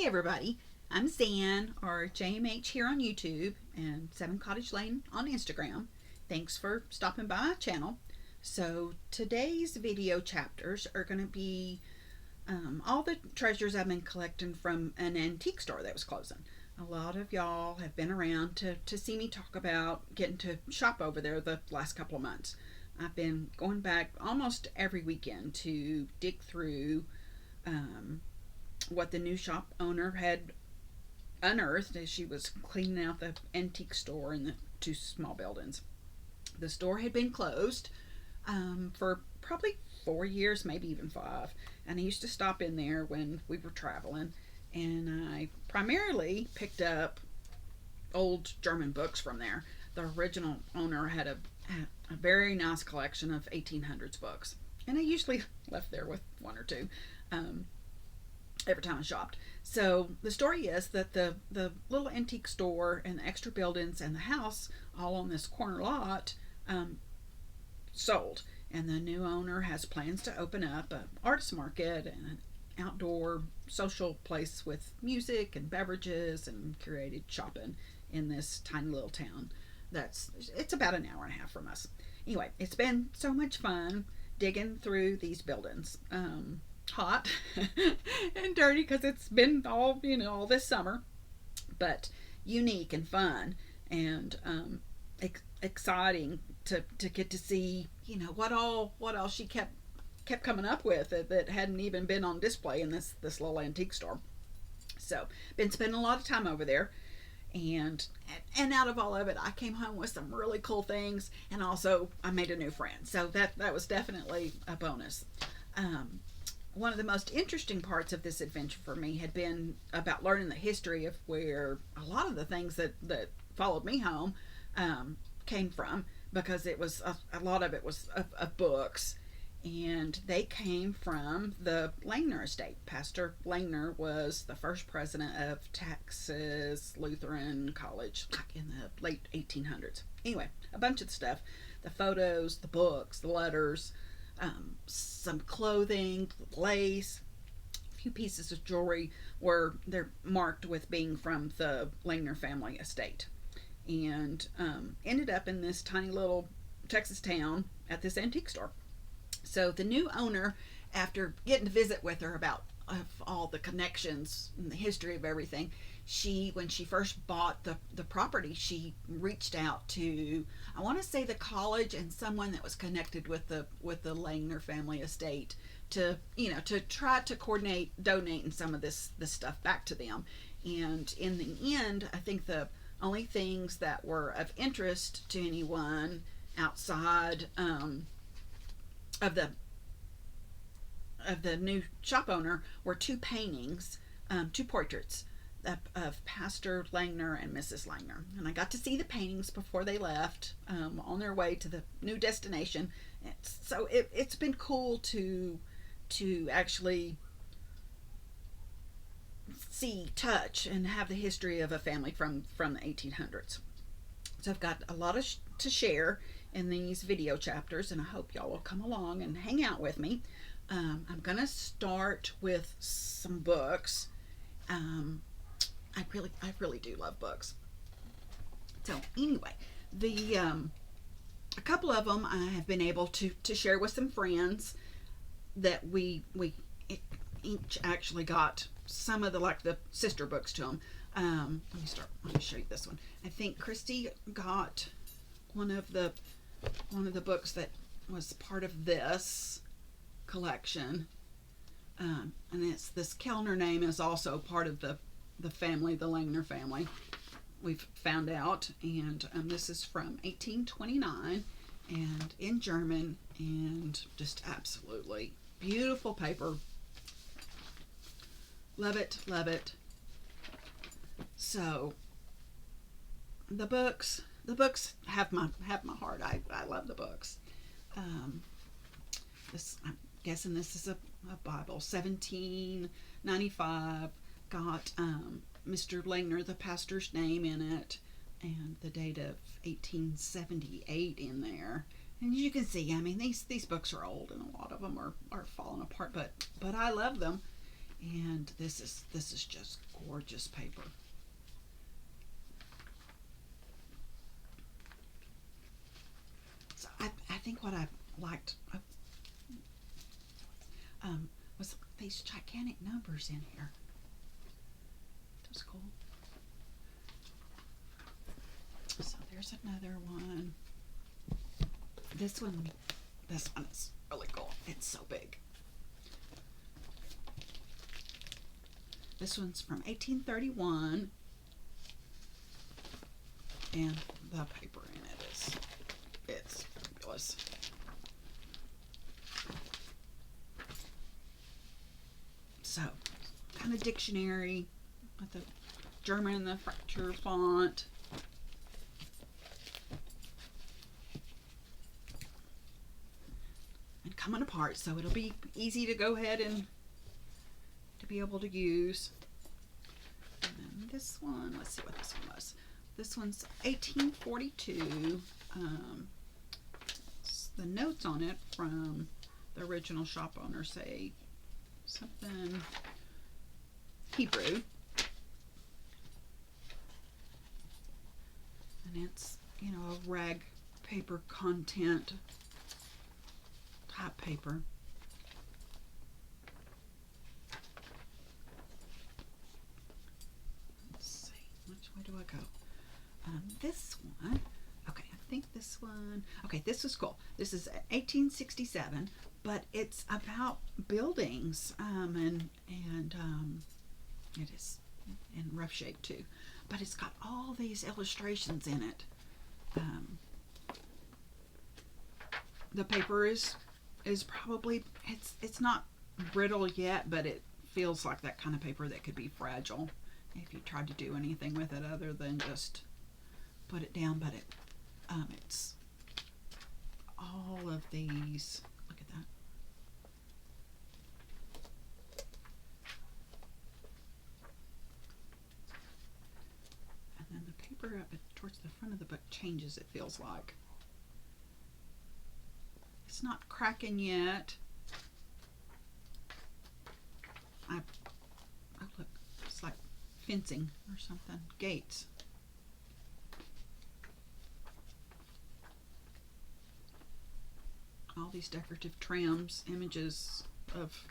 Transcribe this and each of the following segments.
everybody, I'm Zan or JMH here on YouTube and 7 Cottage Lane on Instagram. Thanks for stopping by my channel. So today's video chapters are going to be all the treasures I've been collecting from an antique store that was closing. A lot of y'all have been around to see me talk about getting to shop over there the last couple of months. I've been going back almost every weekend to dig through what the new shop owner had unearthed as she was cleaning out the antique store in the two small buildings. The store had been closed for probably 4 years, maybe even 5, and I used to stop in there when we were traveling, and I primarily picked up old German books from there. The original owner had a very nice collection of 1800s books, and I usually left there with one or two every time I shopped. So the story is that the little antique store and the extra buildings and the house all on this corner lot sold, and the new owner has plans to open up an artist market and an outdoor social place with music and beverages and curated shopping in this tiny little town it's about an hour and a half from us. Anyway, it's been so much fun digging through these buildings. Hot and dirty because it's been all this summer, but unique and fun and exciting to get to see what all she kept coming up with that hadn't even been on display in this little antique store. So been spending a lot of time over there, and out of all of it I came home with some really cool things, and also I made a new friend, so that was definitely a bonus. One of the most interesting parts of this adventure for me had been about learning the history of where a lot of the things that followed me home came from, because it was a lot of it was of books, and they came from the Langner estate. Pastor Langner was the first president of Texas Lutheran College in the late 1800s. Anyway, a bunch of the stuff, the photos, the books, the letters, some clothing, lace, a few pieces of jewelry they're marked with being from the Langner family estate, and ended up in this tiny little Texas town at this antique store. So the new owner, after getting to visit with her about all the connections and the history of everything, when she first bought the property, she reached out to, I want to say, the college and someone that was connected with the Langner family estate to try to coordinate donating some of this stuff back to them. And in the end, I think the only things that were of interest to anyone outside of the new shop owner were two paintings, two portraits of Pastor Langner and Mrs. Langner. And I got to see the paintings before they left on their way to the new destination. It's been cool to actually see, touch, and have the history of a family from the 1800s. So I've got a lot to share in these video chapters, and I hope y'all will come along and hang out with me. I'm gonna start with some books. I really do love books. So anyway, a couple of them I have been able to share with some friends that we each actually got some of the sister books to them. Let me show you this one. I think Christy got one of the books that was part of this collection, and it's this Kellner name is also part of the family, the Langner family, we've found out, and this is from 1829 and in German, and just absolutely beautiful paper. Love it. So the books have my heart. I love the books. I'm guessing this is a Bible, 1795. Got Mr. Langner, the pastor's name in it, and the date of 1878 in there. And as you can see, I mean, these books are old, and a lot of them are falling apart, but I love them. And this is just gorgeous paper. So I think what I liked was these gigantic numbers in here. That was cool. So there's another one. This one is really cool. It's so big. This one's from 1831, and the paper in it's fabulous. So, kind of dictionary with the German and the fracture font. And coming apart, so it'll be easy to go ahead and to be able to use. And then this one, let's see what this one was. This one's 1842. The notes on it from the original shop owner say something Hebrew. And it's, you know, a rag paper content type paper. Let's see, which way do I go? This one, okay, I think this one, okay, this is cool. This is 1867, but it's about buildings, and it is in rough shape too, but it's got all these illustrations in it. The paper is probably, it's not brittle yet, but it feels like that kind of paper that could be fragile if you tried to do anything with it other than just put it down. But it's all of these. Look at that. And then the paper up towards the front of the book changes, it feels like. It's not cracking yet. Oh look, it's like fencing or something. Gates. All these decorative trims, images of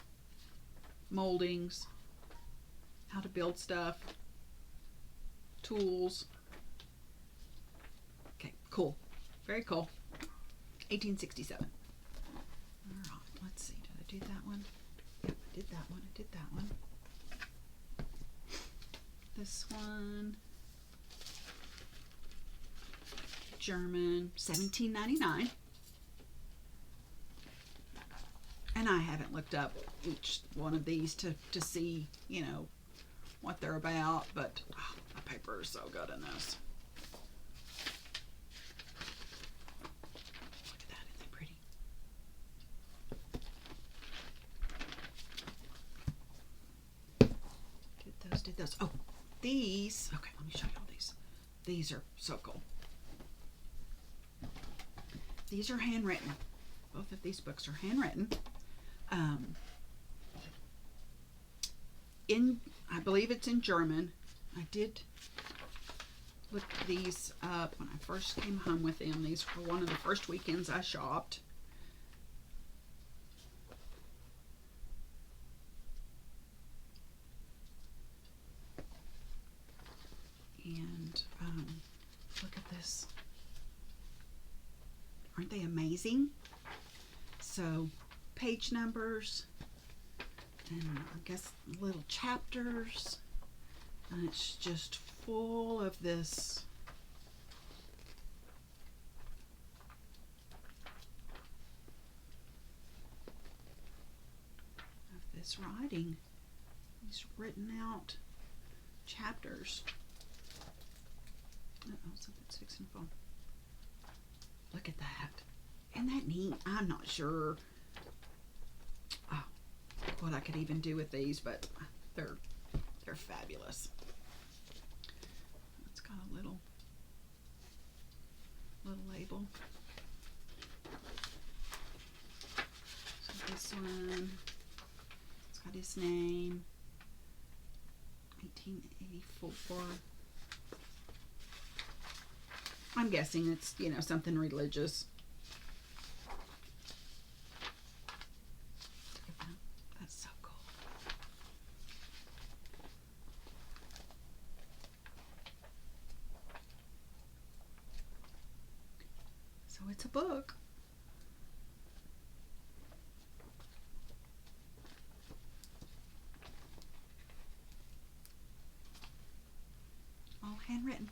moldings, how to build stuff, tools. Okay, cool. Very cool. 1867. All right, let's see. Did I do that one? Yep, I did that one. I did that one. This one. German, 1799. And I haven't looked up each one of these to see, you know, what they're about, but oh, the paper is so good in this. Look at that, isn't it pretty? Did those. Oh, these, okay, let me show you all these. These are so cool. These are handwritten. Both of these books are handwritten. I believe it's in German. I did look these up when I first came home with them. These were one of the first weekends I shopped. And look at this. Aren't they amazing? So page numbers and I guess little chapters, and it's just full of this writing, these written out chapters. Something's fixing to fall. Look at that. Isn't that neat? I'm not sure what I could even do with these, but they're fabulous. It's got a little label. So this one, it's got his name. 1984. I'm guessing it's, something religious. That's so cool. So it's a book. All handwritten.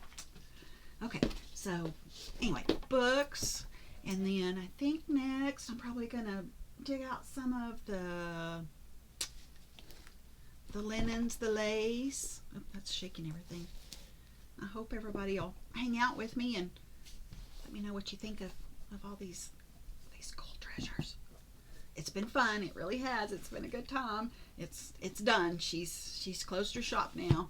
Okay, so anyway, books. And then I think next I'm probably going to dig out some of the linens, the lace. Oh, that's shaking everything. I hope everybody will hang out with me and let me know what you think of all these gold treasures. It's been fun. It really has. It's been a good time. It's done. She's closed her shop now,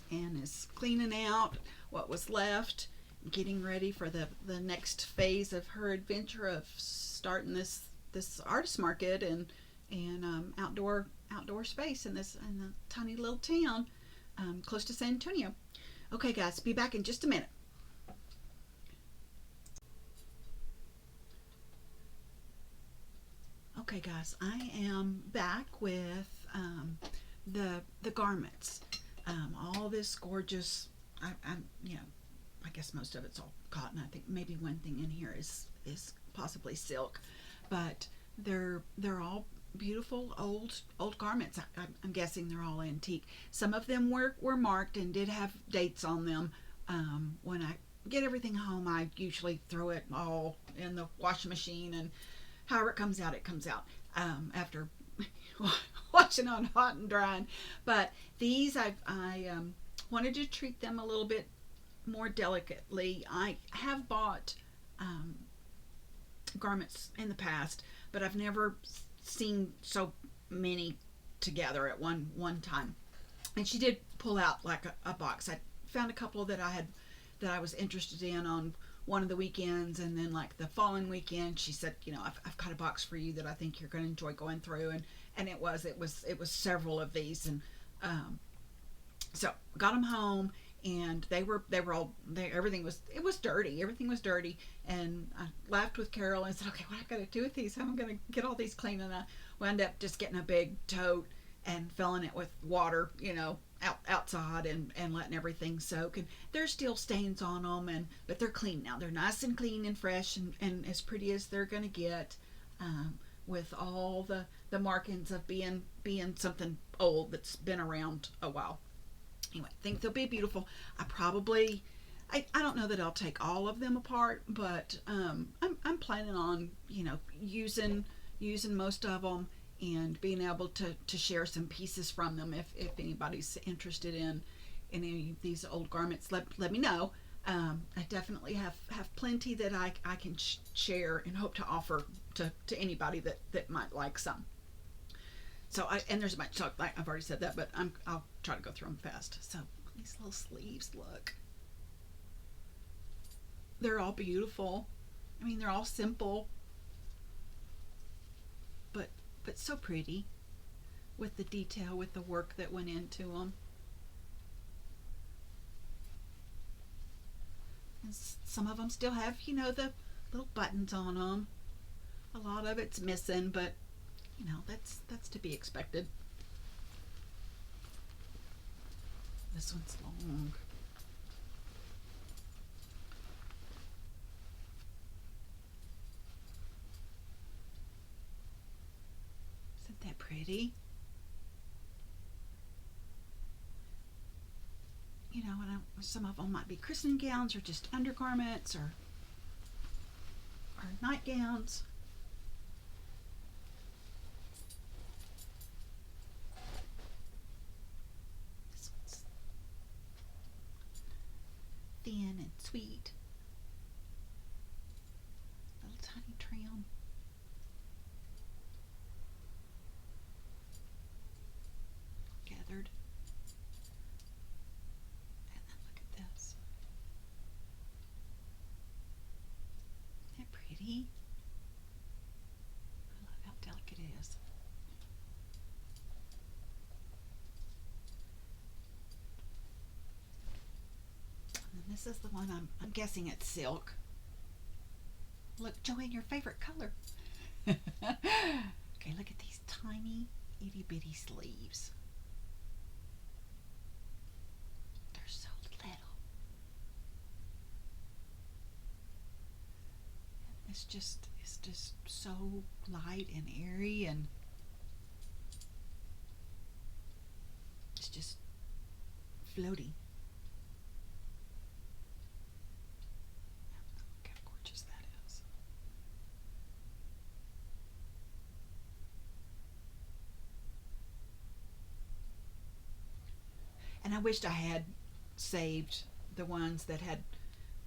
and is cleaning out what was left, getting ready for the next phase of her adventure of starting this artist market and outdoor space in the tiny little town close to San Antonio. Okay, guys, be back in just a minute. Okay, guys, I am back with the garments. All this gorgeous. I guess most of it's all cotton. I think maybe one thing in here is possibly silk, but they're all beautiful old garments. I'm guessing they're all antique. Some of them were marked and did have dates on them. When I get everything home, I usually throw it all in the washing machine, and however it comes out, after washing on hot and drying. But these I wanted to treat them a little bit more delicately. I have bought garments in the past, but I've never seen so many together at one time. And she did pull out like a box. I found a couple that I was interested in on one of the weekends, and then like the following weekend she said, I've got a box for you that I think you're going to enjoy going through, and it was several of these, and so got them home, and they were all everything was dirty, and I laughed with Carol and said, okay, what I got to do with these, how am I going to get all these clean? And I wound up just getting a big tote and filling it with water, outside and letting everything soak, and there's still stains on them, but they're clean now. They're nice and clean and fresh, and as pretty as they're going to get, with all the markings of being something old that's been around a while. Anyway, I think they'll be beautiful. I don't know that I'll take all of them apart, but I'm planning on using most of them and being able to share some pieces from them if anybody's interested in any of these old garments. Let me know. I definitely have plenty that I can share and hope to offer to anybody that might like some. So and there's a bunch. So I've already said that, but I'll try to go through them fast. So these little sleeves, look, they're all beautiful. I mean, they're all simple, but so pretty, with the detail, with the work that went into them. And some of them still have, the little buttons on them. A lot of it's missing, but that's to be expected. This one's long. Isn't that pretty? Some of them might be christening gowns or just undergarments or nightgowns. This one's thin and sweet. Little tiny trim. Gathered. And then look at this. Isn't that pretty? I love how delicate it is. This is the one I'm guessing it's silk. Look, Joanne, your favorite color. Okay, look at these tiny itty bitty sleeves. They're so little. It's just so light and airy, and it's just floaty. Look how gorgeous that is. And I wished I had saved the ones that had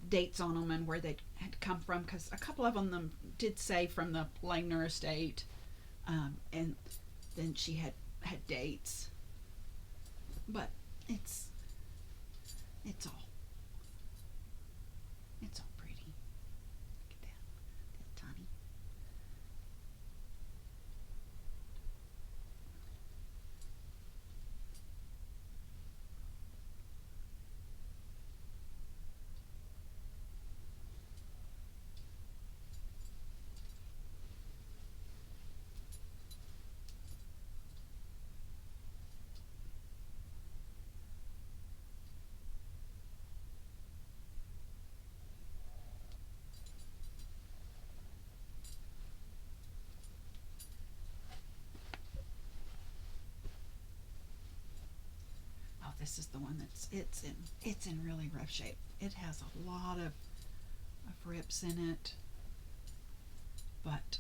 dates on them and where they had come from, because a couple of them did say from the Langner estate, and then she had dates, but it's it's all it's all pretty. Look at that tiny. Oh, this is the one it's in really rough shape. It has a lot of rips in it, but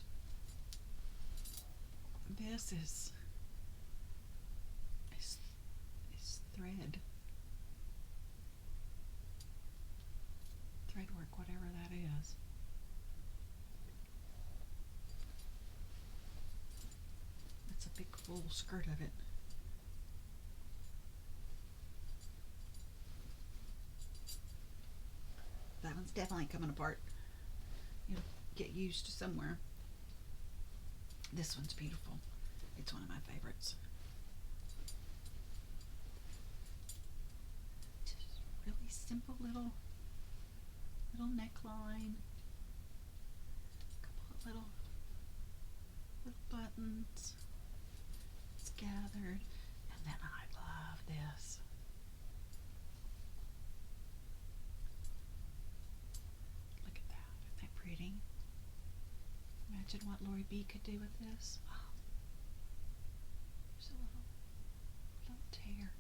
this is thread work, whatever that is. It's a big full skirt of it. That one's definitely coming apart. You'll get used to somewhere. This one's beautiful. It's one of my favorites. Just really simple little neckline. A couple of little buttons. It's gathered. And then I love this. Look at that. Isn't that pretty? Imagine what Lori B could do with this. Oh, there's a little tear.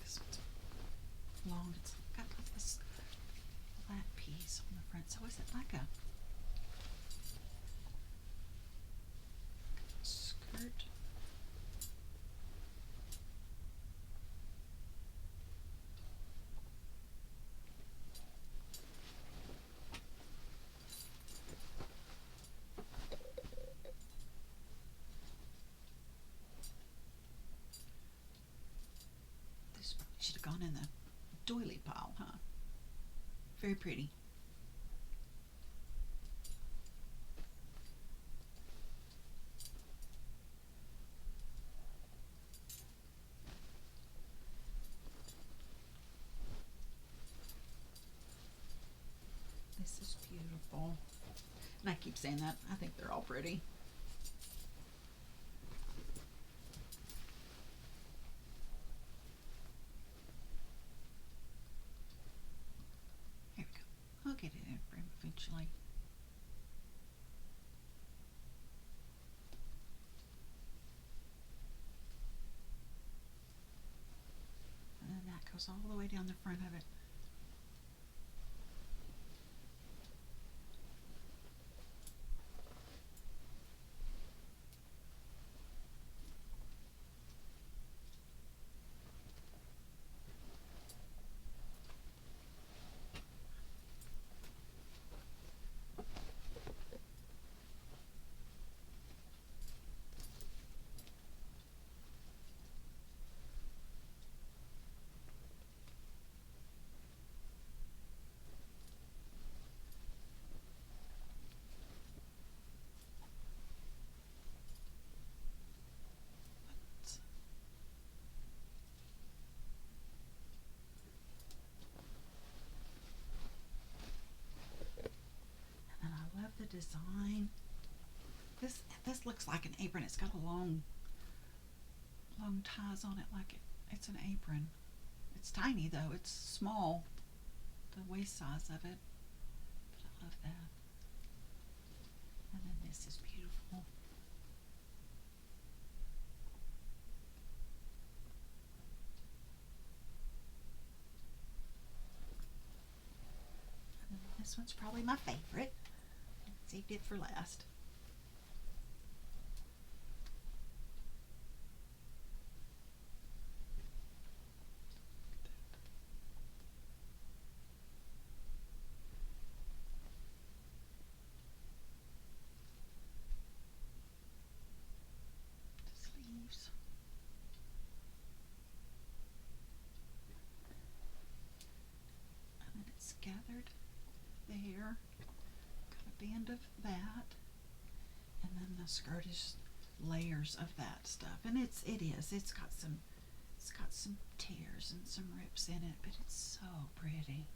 This one's long. It's got this flat piece on the front. So is it like a skirt? This probably should have gone in the doily pile, huh? Very pretty. This is beautiful. And I keep saying that. I think they're all pretty. Here we go. I'll get it in frame eventually. And then that goes all the way down the front of it. looks like an apron. It's got a long ties on it like it's an apron. It's tiny though. It's small, the waist size of it. But I love that. And then this is beautiful. And then this one's probably my favorite. Saved it for last. Sleeves. And then it's gathered there. Got a band of that. And then the skirt is layers of that stuff. And it's got some tears and some rips in it, but it's so pretty.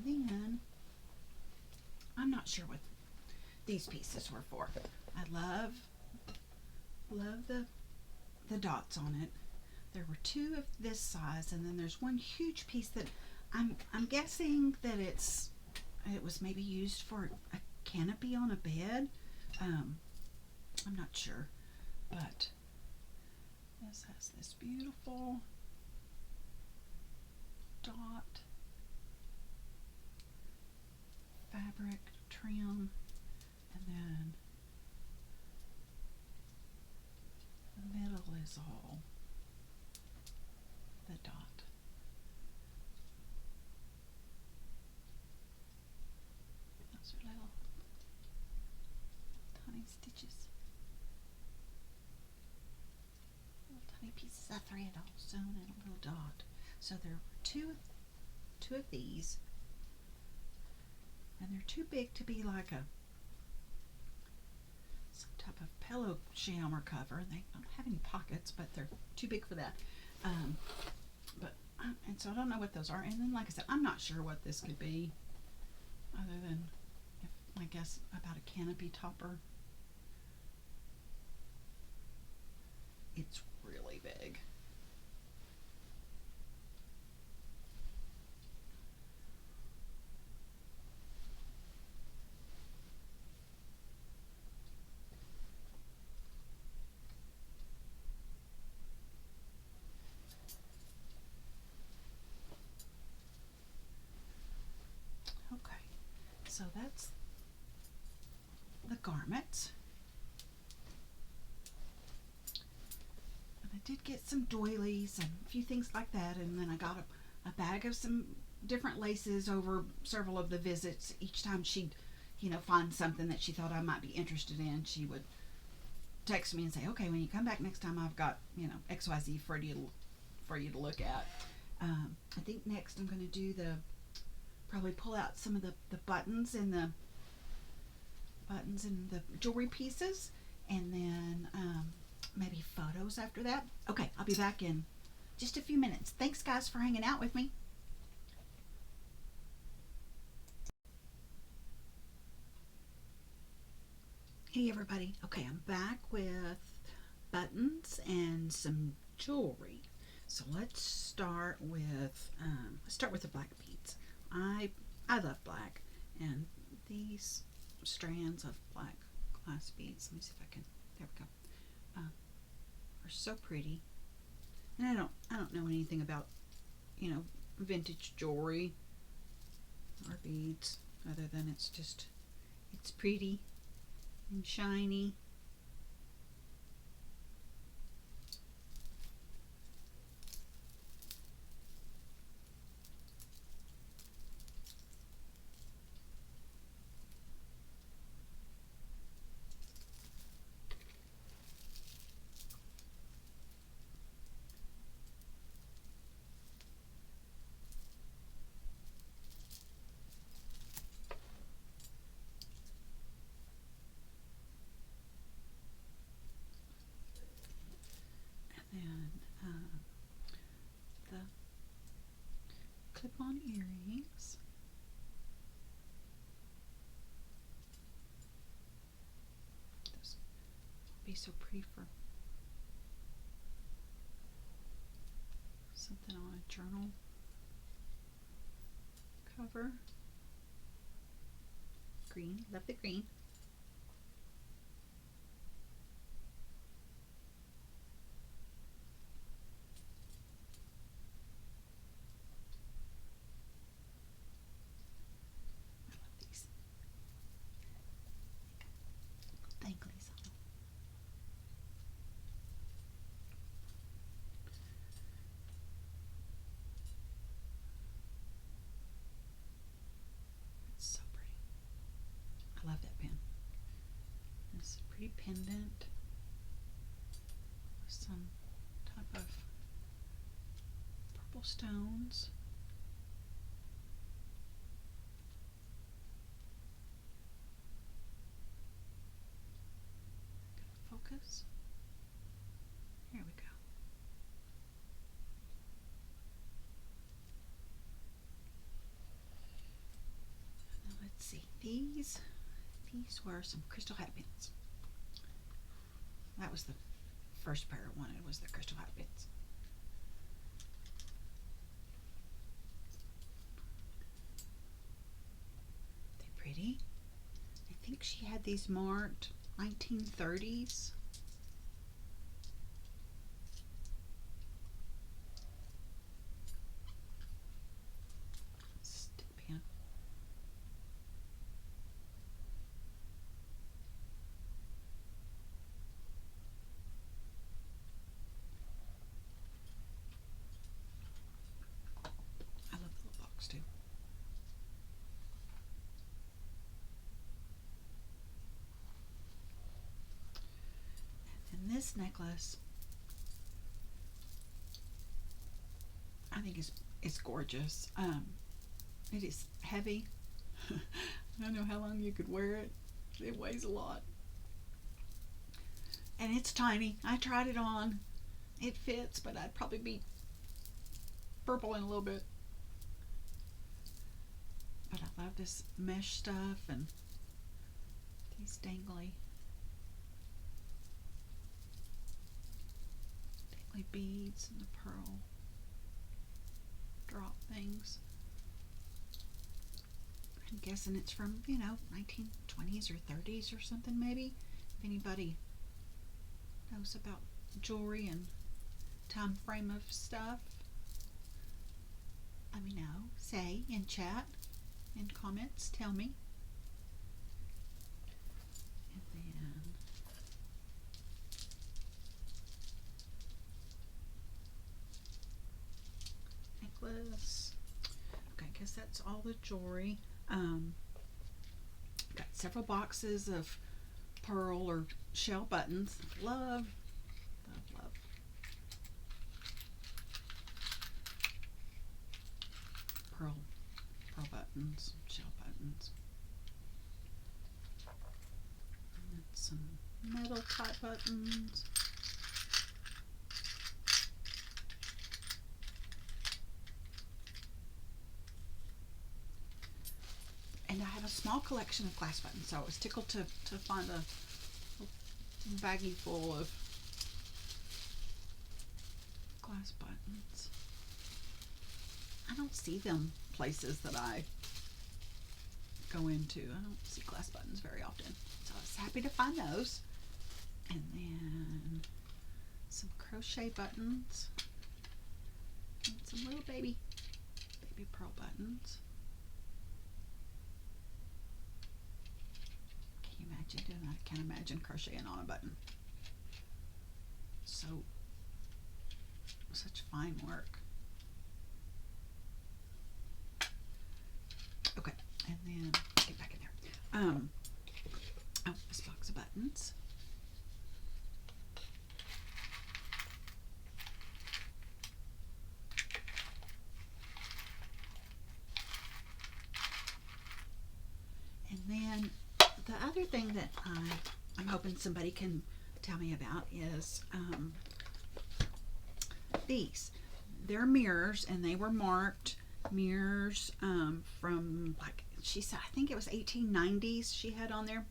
Then I'm not sure what these pieces were for. I love the dots on it. There were two of this size, and then there's one huge piece that I'm guessing that it was maybe used for a canopy on a bed. I'm not sure, but this has this beautiful dot fabric trim, and then the middle is all the dot. Those are little tiny stitches, little tiny pieces of thread all sewn in a little dot. So there were two of these, and they're too big to be like some type of pillow sham or cover. They don't have any pockets, but they're too big for that. And so I don't know what those are. And then, like I said, I'm not sure what this could be, other than, I guess, about a canopy topper. It's really big. Okay, so that's the garments. And I did get some doilies and a few things like that, and then I got a bag of some different laces over several of the visits. Each time she'd, find something that she thought I might be interested in, she would text me and say, okay, when you come back next time, I've got, XYZ for you to look at. I think next I'm going to do probably pull out some of the buttons and the jewelry pieces, and then maybe photos after that. Okay, I'll be back in just a few minutes. Thanks, guys, for hanging out with me. Hey, everybody. Okay, I'm back with buttons and some jewelry. So let's start with the black beads. I love black, and these strands of black glass beads. Let me see if I can. There we go. Are so pretty, and I don't know anything about vintage jewelry or beads, other than it's pretty and shiny. clip-on earrings. Those would be so pretty for something on a journal cover. Green, love the green. I love these danglies on them. It's so pretty. I love that pen. This pretty pendant with some type of purple stones. Focus. Here we go. Now let's see. These were some crystal hat pins. That was the first pair I wanted, was the crystal hat pins. They're pretty. I think she had these marked 1930s. Stick pin. I love the little box too. And this necklace, I think is gorgeous. It is heavy. I don't know how long you could wear it. It weighs a lot. And it's tiny. I tried it on. It fits, but I'd probably be purple in a little bit. But I love this mesh stuff and these dangly beads and the pearl drop things. I'm guessing it's from, 1920s or 30s or something maybe. If anybody knows about jewelry and time frame of stuff, let me know. Say in chat, in comments, tell me. And then necklace. Okay, I guess that's all the jewelry. Got several boxes of pearl or shell buttons. Love. Pearl buttons, shell buttons. And then some metal type buttons. And I have a small collection of glass buttons, so I was tickled to find a baggie full of glass buttons. I don't see them places that I go into. I don't see glass buttons very often, so I was happy to find those. And then some crochet buttons and some little baby pearl buttons. Can you imagine doing that? I can't imagine crocheting on a button. Such fine work. Okay, and then get back in there. This box of buttons. And then the other thing that I'm hoping somebody can tell me about is these. They're mirrors, and they were marked mirrors from, like she said, I think it was 1890s she had on there.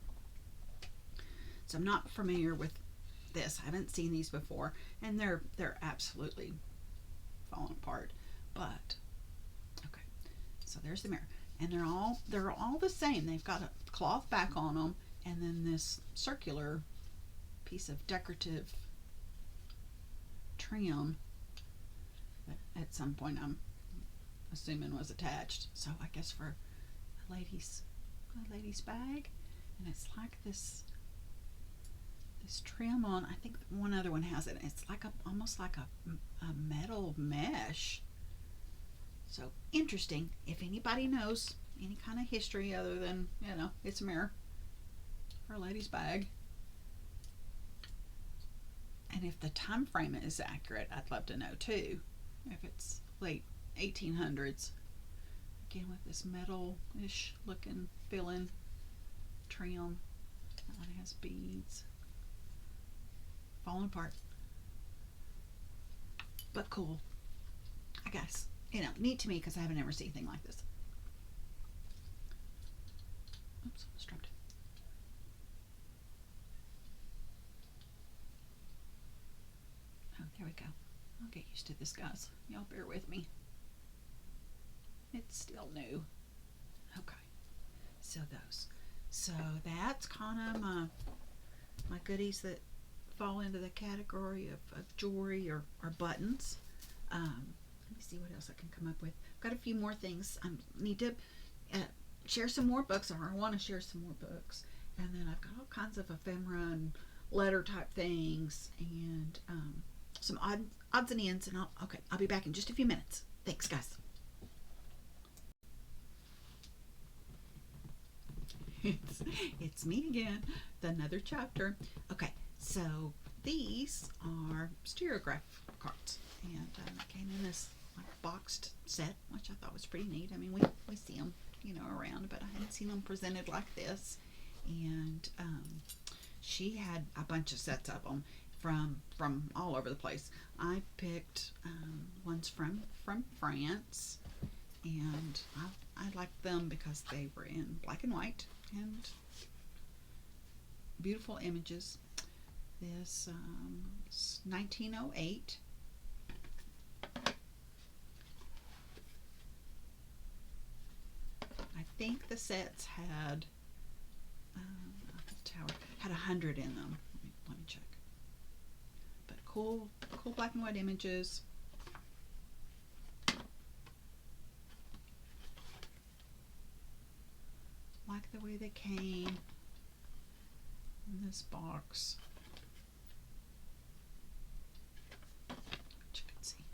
So I'm not familiar with this. I haven't seen these before, and they're absolutely falling apart. But okay, so there's the mirror, and they're all the same. They've got a cloth back on them, and then this circular piece of decorative trim that at some point I'm assuming was attached. So I guess for a lady's bag, and it's like this trim on. I think one other one has it. It's like almost like a metal mesh. So interesting. If anybody knows any kind of history other than it's a mirror for a lady's bag, and if the time frame is accurate, I'd love to know too. If it's late 1800s, again with this metal-ish looking fill-in trim. That one has beads. Falling apart, but cool, I guess. Neat to me because I haven't ever seen anything like this. Oops, almost dropped it. Oh, there we go. I'll get used to this, guys. Y'all bear with me. It's still new. Okay, so those. So that's kind of my goodies that fall into the category of jewelry or buttons. Let me see what else I can come up with. I've got a few more things. I need to share some more books, or I want to share some more books. And then I've got all kinds of ephemera and letter type things, and some odds and ends. And I'll be back in just a few minutes. Thanks, guys. It's me again, with another chapter. Okay, so these are stereograph cards, and came in this boxed set, which I thought was pretty neat. I mean, we see them, around, but I hadn't seen them presented like this. And she had a bunch of sets of them from all over the place. I picked ones from France, and I liked them because they were in black and white and beautiful images. This is 1908. I think the sets had the tower had 100 in them. Let me check. But cool black and white images. Like the way they came in this box. Which you can see.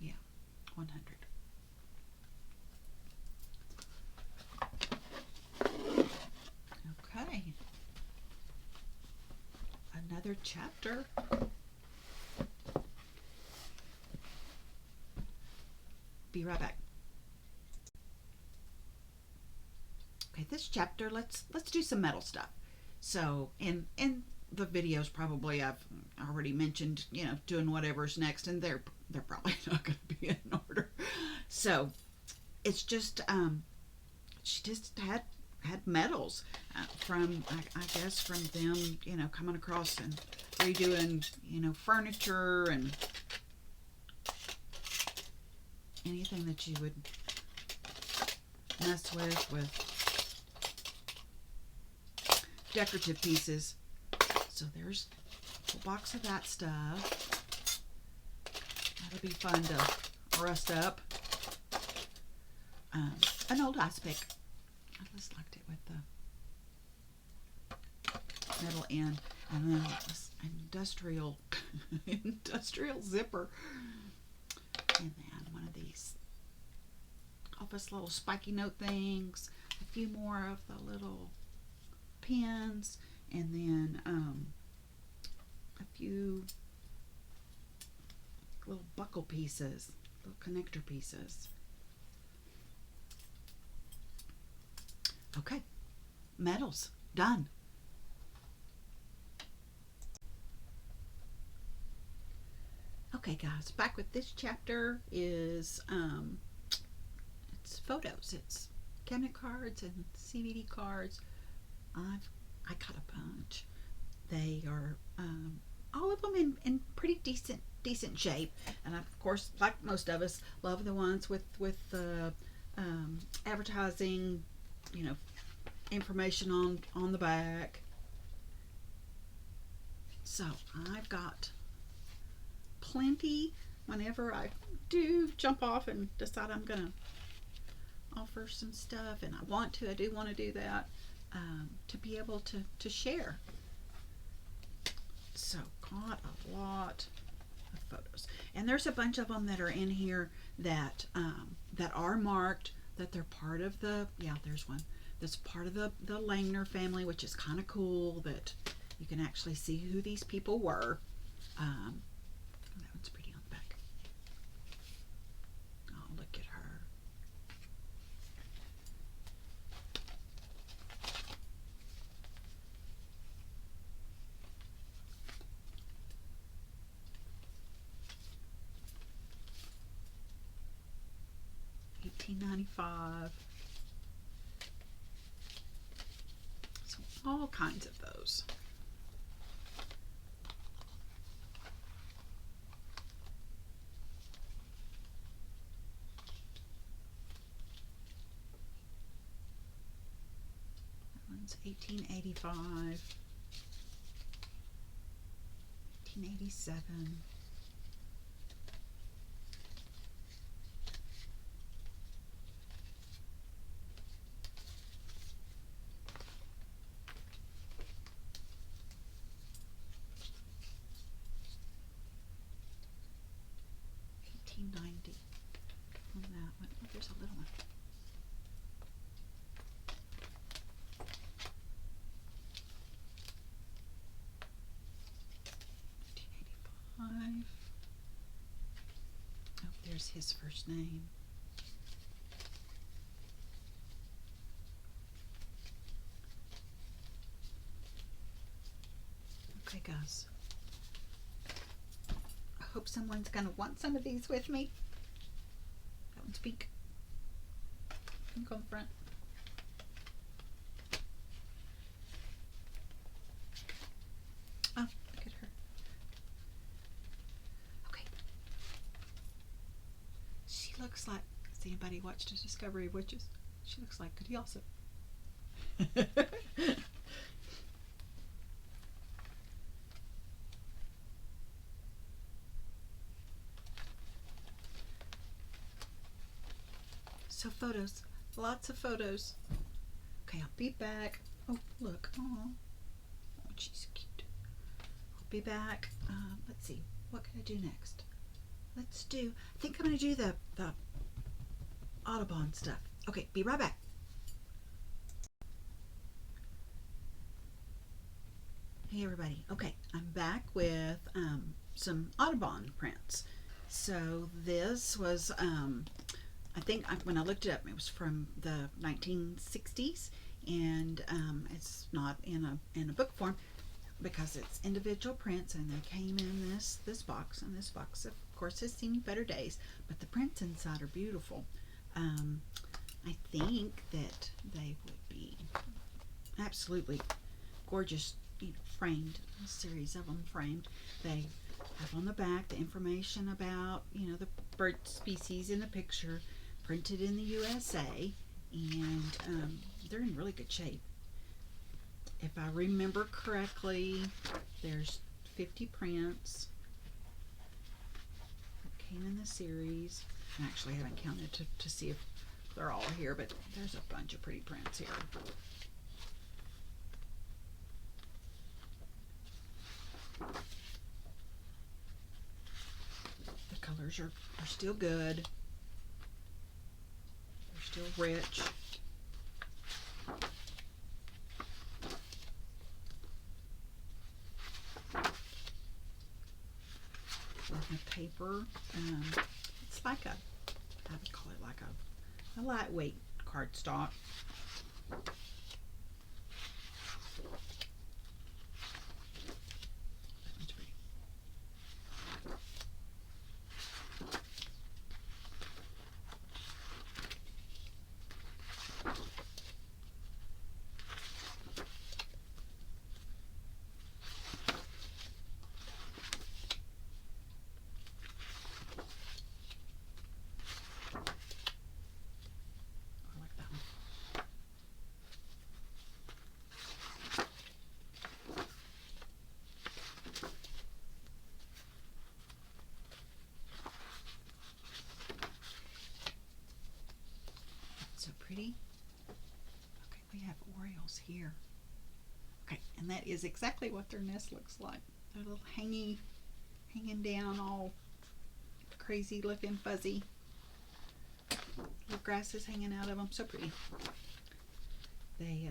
Yeah, 100. Okay. Another chapter. Be right back. Okay, this chapter, let's do some metal stuff. So in the videos, probably I've already mentioned, doing whatever's next, and they're probably not going to be in order. So it's just she just had metals from I guess from them, coming across and redoing, furniture and anything that you would mess with decorative pieces. So there's a whole box of that stuff. That'll be fun to rust up. An old ice pick. I just liked it with the metal end, and then this industrial zipper, and then one of these office little spiky note things. A few more of the little pins, and then a few little buckle pieces, little connector pieces. Okay, metals done. Okay, guys, back with this chapter is it's photos. It's cabinet cards and CVD cards. I got a bunch. They are all of them in pretty decent shape, and of course, like most of us, love the ones with the advertising, you know, information on the back. So I've got plenty. Whenever I do jump off and decide I'm gonna offer some stuff, and I do want to do that, to be able to share. So got a lot of photos, and there's a bunch of them that are in here that are marked that they're part of the, yeah, there's one that's part of the Langner family, which is kind of cool that you can actually see who these people were. That one's pretty on the back. Oh, look at her. $18.95. So all kinds of those. That one's $18.85. $18.87. $18.90 on that one. Oh, there's a little one. $18.85. Oh, there's his first name. Okay, guys. I hope someone's gonna want some of these with me. That one's pink. Pink on the front. Oh, look at her. Okay. She looks like, has anybody watched A Discovery of Witches? She looks like Goody also. So photos, lots of photos. Okay, I'll be back. Oh, look. Oh, she's cute. I'll be back. Let's see. What can I do next? Let's do, I think I'm going to do the Audubon stuff. Okay, be right back. Hey, everybody. Okay, I'm back with some Audubon prints. So this was, I think when I looked it up, it was from the 1960s, and it's not in a book form because it's individual prints, and they came in this box, and this box of course has seen better days, but the prints inside are beautiful. I think that they would be absolutely gorgeous, you know, framed, a series of them framed. They have on the back the information about, you know, the bird species in the picture, printed in the USA, and they're in really good shape. If I remember correctly, there's 50 prints that came in the series. I actually haven't counted to see if they're all here, but there's a bunch of pretty prints here. The colors are still good. They're still rich. The paper, it's like a, I would call it like a lightweight cardstock. And that is exactly what their nest looks like. They're little hanging down, all crazy looking, fuzzy. Little grasses hanging out of them. So pretty. They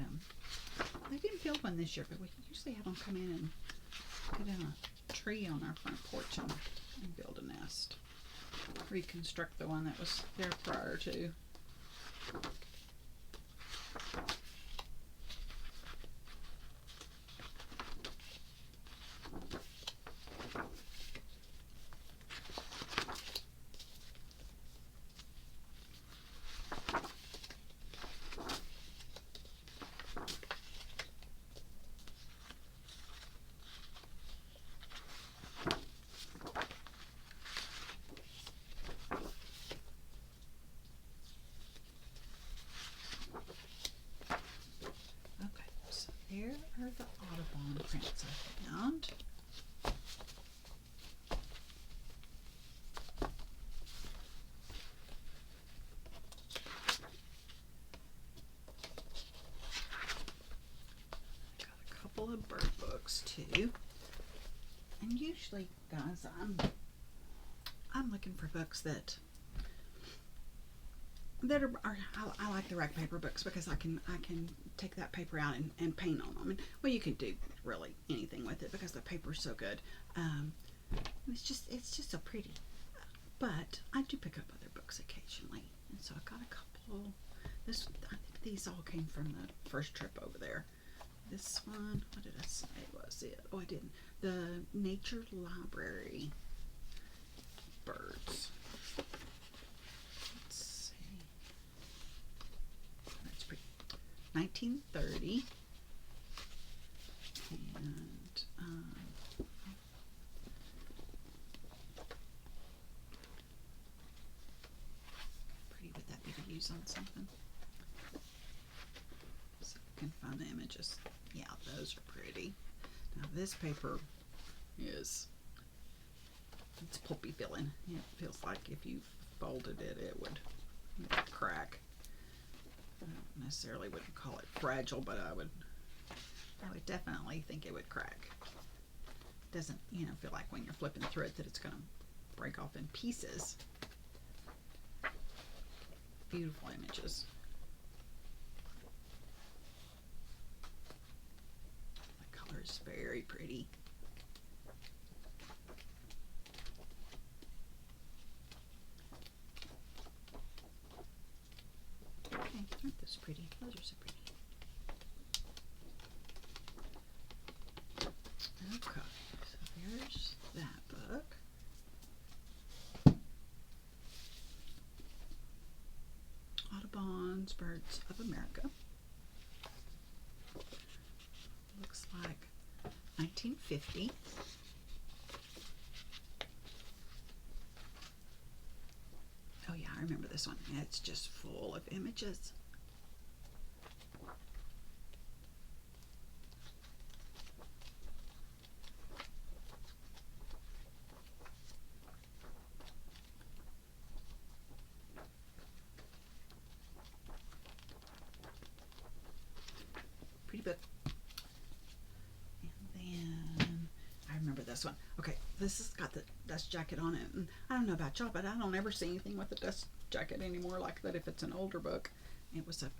didn't build one this year, but we usually have them come in and put in a tree on our front porch and build a nest. Reconstruct the one that was there prior to. Here are the Audubon prints I found. I got a couple of bird books too. And usually, guys, I'm looking for books that are I like the rack paper books because I can take that paper out and paint on them. And well, you can do really anything with it because the paper's so good. It's just so pretty. But I do pick up other books occasionally, and so I got a couple. I think these all came from the first trip over there. This one, what did I say was it? Oh, I didn't. The Nature Library birds. Let's see. That's pretty. 1930. And pretty. Would that be to use on something? So you can find the images. Yeah, those are pretty. Now this paper it's pulpy feeling. It feels like if you folded it, it would crack. I don't necessarily wouldn't call it fragile, but I would definitely think it would crack. It doesn't, feel like when you're flipping through it that it's going to break off in pieces. Beautiful images. The color is very pretty. Okay, aren't those pretty? Those are so pretty. Okay, so there's that book. Audubon's Birds of America. Looks like 1950. Oh yeah, I remember this one. It's just full of images. Pretty book. And then I remember this one. Okay, this has got the dust jacket on it. And I don't know about y'all, but I don't ever see anything with a dust jacket anymore like that if it's an older book. It was a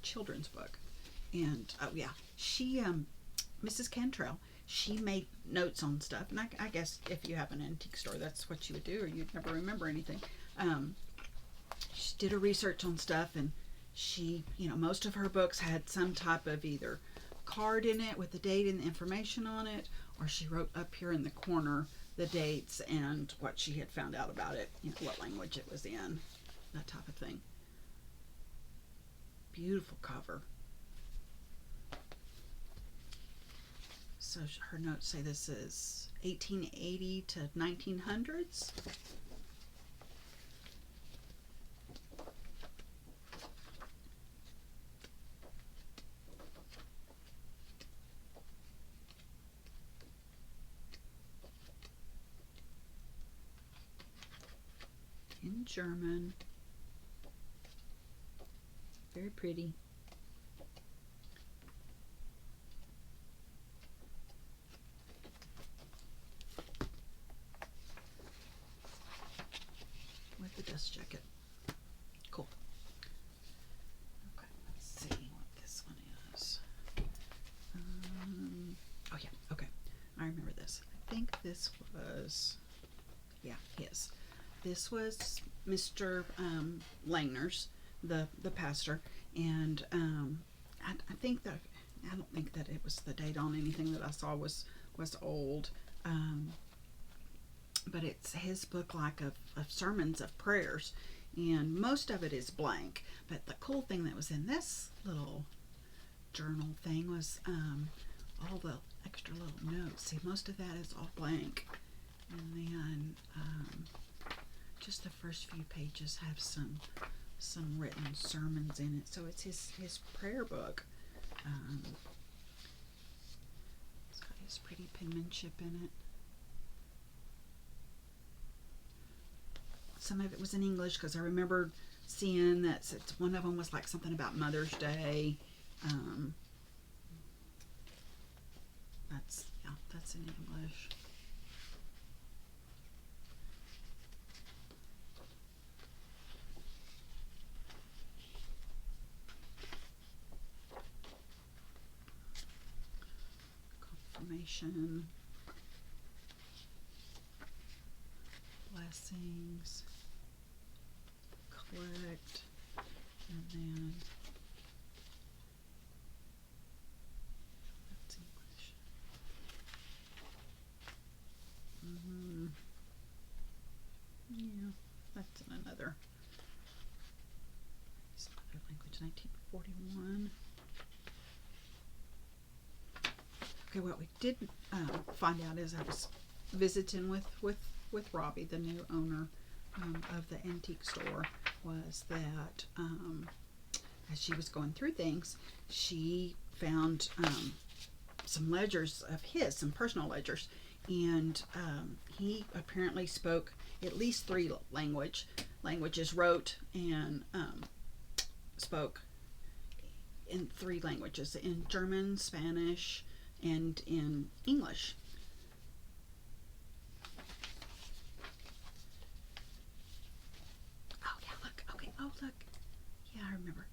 children's book. And oh yeah, she, Mrs. Cantrell, she made notes on stuff. And I guess if you have an antique store, that's what you would do, or you'd never remember anything. She did her research on stuff, and she, most of her books had some type of either card in it with the date and the information on it, or she wrote up here in the corner the dates and what she had found out about it, what language it was in, that type of thing. Beautiful cover. So her notes say this is 1880 to 1900s. In German. Very pretty. Oh yeah, okay. I remember this. I think this was, yeah, his. This was Mr. Langner's, the pastor, and I think that I don't think that it was the date on anything that I saw was old, um, but it's his book like of sermons of prayers, and most of it is blank. But the cool thing that was in this little journal thing was all the extra little notes. See, most of that is all blank, and then just the first few pages have some written sermons in it. So it's his prayer book. It's got his pretty penmanship in it. Some of it was in English because I remember seeing that one of them was like something about Mother's Day. That's in English. Confirmation, blessings, collect, and then that's English. Yeah, that's in another language, 1941. Okay, what we did find out is I was visiting with Robbie, the new owner of the antique store, was that as she was going through things, she found some ledgers of his, some personal ledgers, and he apparently spoke at least three languages, wrote and spoke in three languages, in German, Spanish, and in English. Oh yeah, look. Okay. Oh look. Yeah, I remember.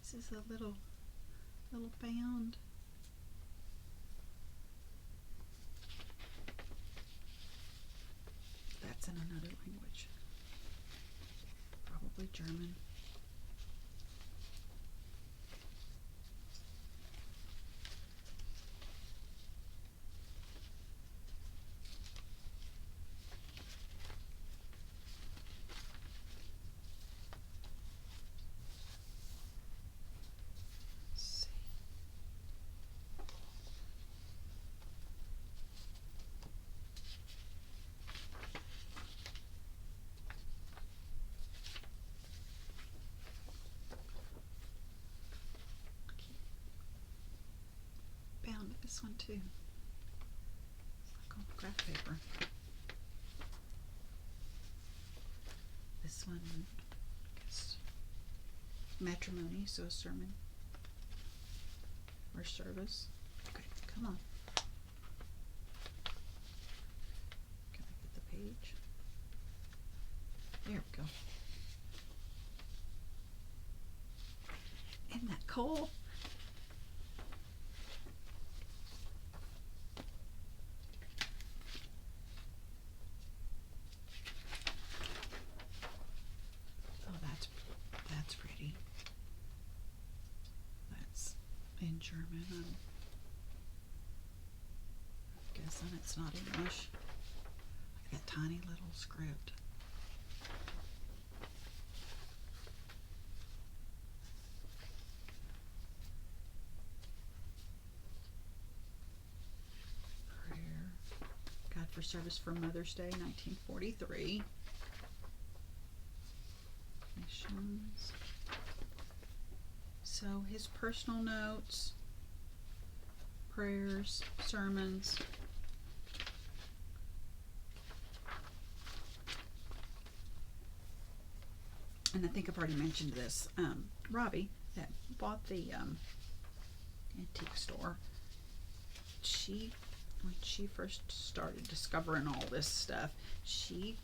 This is a little band. That's in another language. Probably German. Bound this one too. It's like on graph paper. This one, I guess, matrimony, so a sermon or service. Okay, come on. Can I get the page? There we go. Isn't that cool? That's pretty. That's in German. I'm guessing it's not English. Look at that tiny little script. Prayer. God for Service for Mother's Day, 1943. Missions. So his personal notes, prayers, sermons. And I think I've already mentioned this. Robbie, that bought the antique store, when she first started discovering all this stuff, she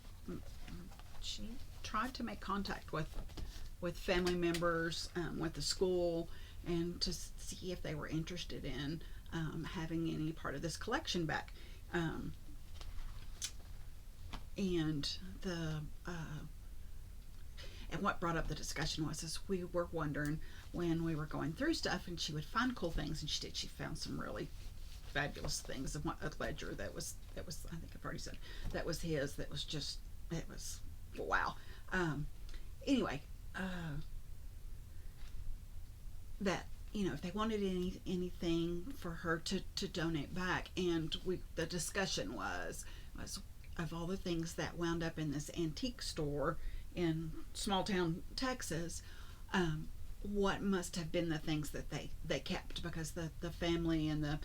tried to make contact with family members, with the school, and to see if they were interested in having any part of this collection back. Um, and the and what brought up the discussion was is we were wondering when we were going through stuff, and she would find cool things, and she found some really fabulous things. A ledger that was I think I've already said that was his. That was just it was wow. Anyway, that if they wanted anything for her to donate back, and the discussion was of all the things that wound up in this antique store in small town Texas, what must have been the things that they kept, because the family and the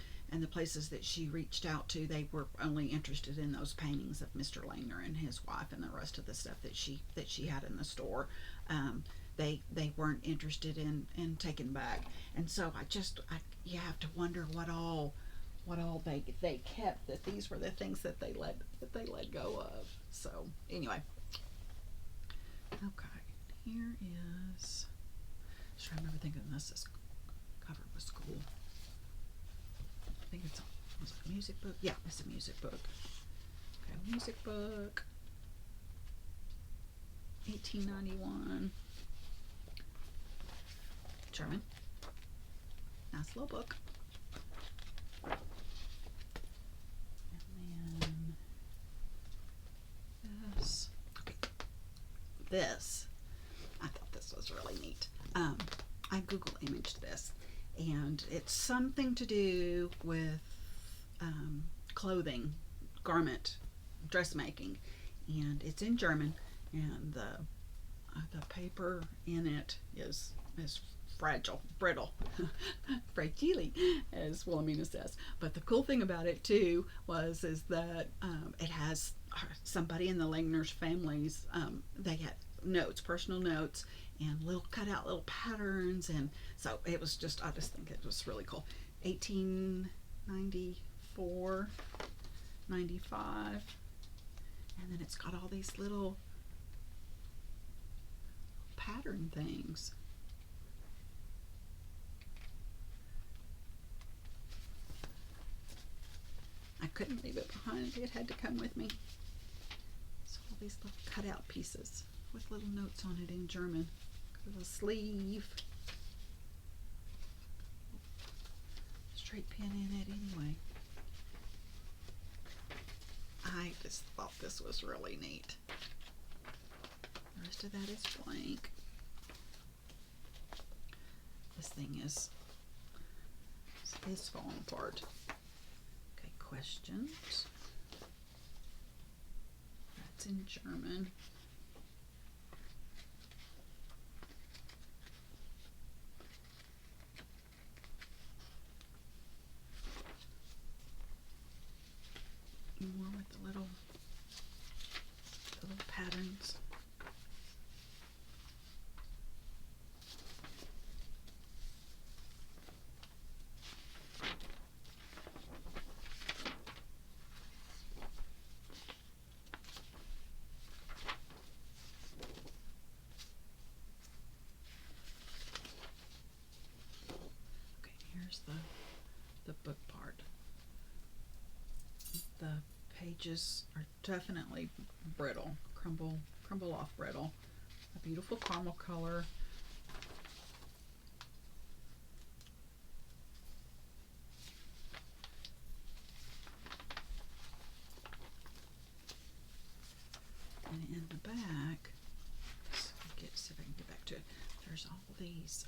places that she reached out to, they were only interested in those paintings of Mr. Langner and his wife, and the rest of the stuff that she had in the store. They weren't interested in taking back, and so you have to wonder what all they kept, that these were the things that they let go of. So anyway, okay, here is. I remember thinking this cover was cool. I think was it a music book? Yeah, it's a music book. Okay, music book. 1891. German. Nice little book. And then this. Okay. This. I thought this was really neat. I Google imaged this, and it's something to do with clothing, garment, dressmaking, and it's in German, and the paper in it is fragile, brittle, fragile, as Wilhelmina says. But the cool thing about it too is that it has somebody in the Langner's families. They had notes, personal notes, and little cut out little patterns, and so it was just, I just think it was really cool. 1894, 95, and then it's got all these little pattern things. I couldn't leave it behind. It had to come with me. So all these little cutout pieces with little notes on it in German. Got a sleeve. Straight pin in it anyway. I just thought this was really neat. The rest of that is blank. This thing is falling apart. Okay, questions. That's in German. More with the little patterns. Okay, here's the book part. The pages are definitely brittle, crumble off brittle. A beautiful caramel color. And in the back, see if I can get back to it. There's all these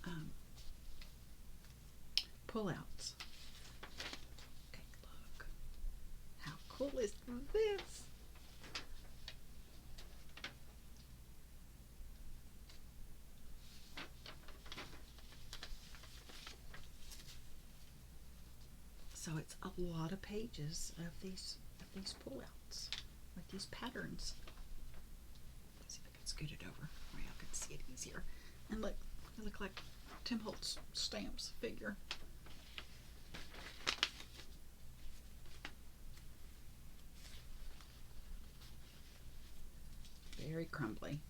pull-outs. Okay, look. How cool is this? So it's a lot of pages of these pull-outs with these patterns. Let's see if I can scoot it over where y'all can see it easier. And look, they look like Tim Holtz stamps figure. Very crumbly.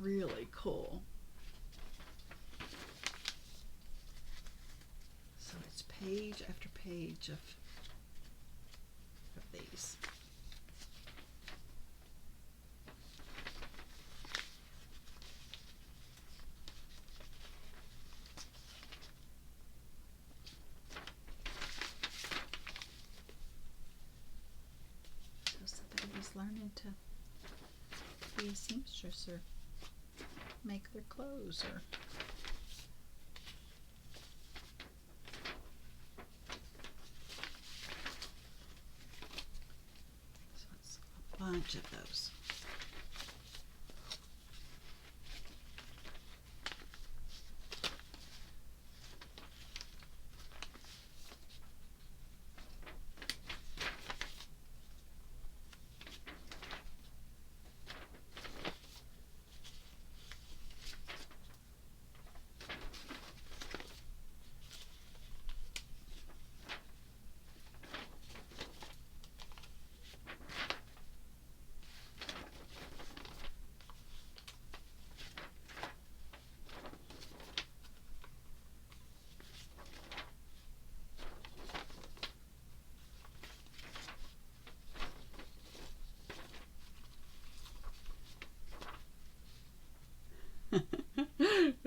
really cool. So it's page after page of these. So somebody was learning to be a seamstress or make their clothes or so it's a bunch of those.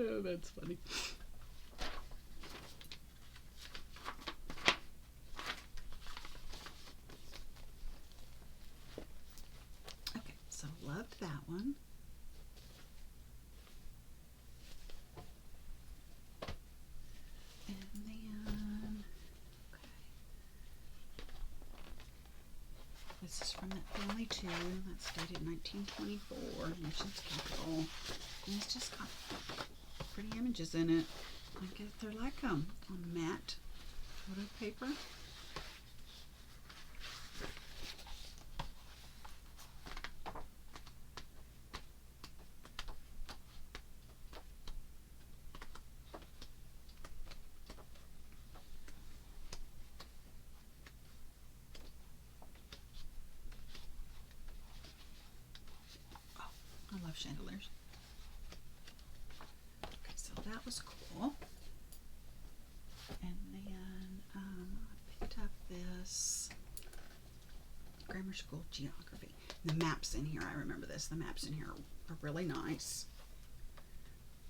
Oh, that's funny. Okay, so loved that one. And then, okay. This is from that family too. That's dated 1924, Missions Capital. And it's just got pretty images in it. I guess they're like on matte photo paper. Oh, I love chandeliers. Okay, so that was cool. And then I picked up this grammar school geography. The maps in here, I remember this. The maps in here are really nice.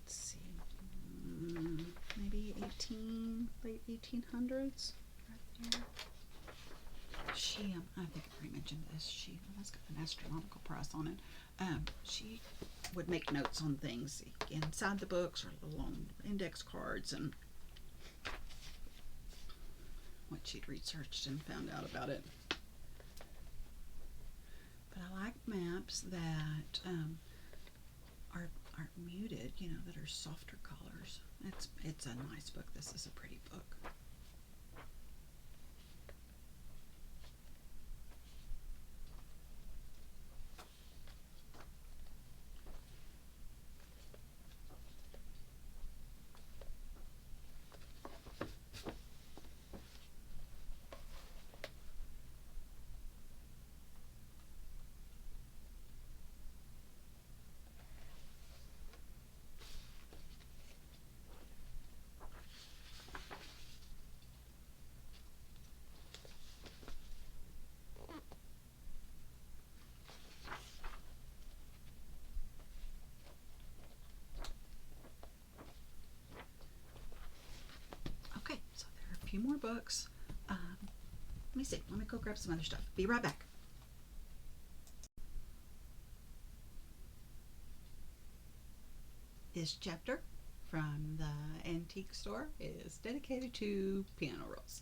Let's see, maybe late 1800s, right there. She, I think I already mentioned this. She has got an astronomical price on it. She would make notes on things inside the books or little on index cards and what she'd researched and found out about it. But I like maps that aren't muted, you know, that are softer colors. It's a nice book. This is a pretty book. Okay, so there are a few more books. Let me see. Let me go grab some other stuff. Be right back. This chapter from the antique store is dedicated to piano rolls.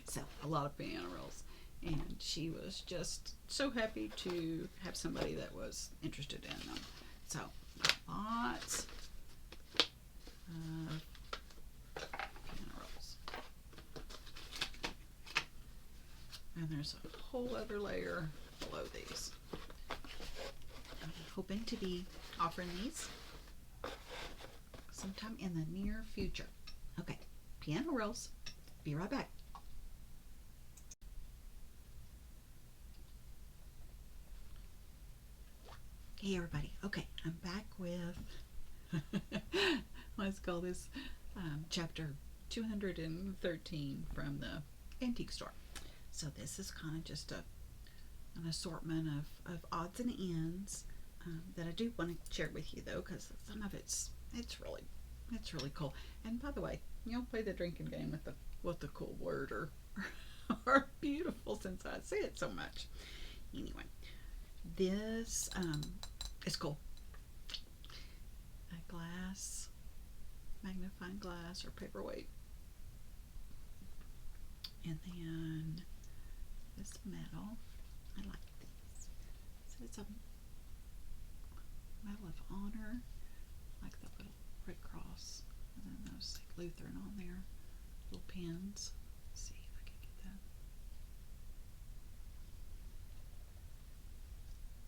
So, a lot of piano rolls. And she was just so happy to have somebody that was interested in them. So, lots of piano rolls. And there's a whole other layer below these. I'm hoping to be offering these sometime in the near future. Okay, piano rolls. Be right back. Hey everybody. Okay, I'm back with let's call this chapter 213 from the antique store. So this is kind of just an assortment of odds and ends that I do want to share with you though, because some of it's really cool. And by the way, you don't play the drinking game with the cool word or beautiful, since I say it so much. Anyway, this is cool. A glass, magnifying glass or paperweight, and then this metal. I like these. So it's a medal of honor, like the little Red Cross, and then those like Lutheran on there, little pins. Let's see if I can get that.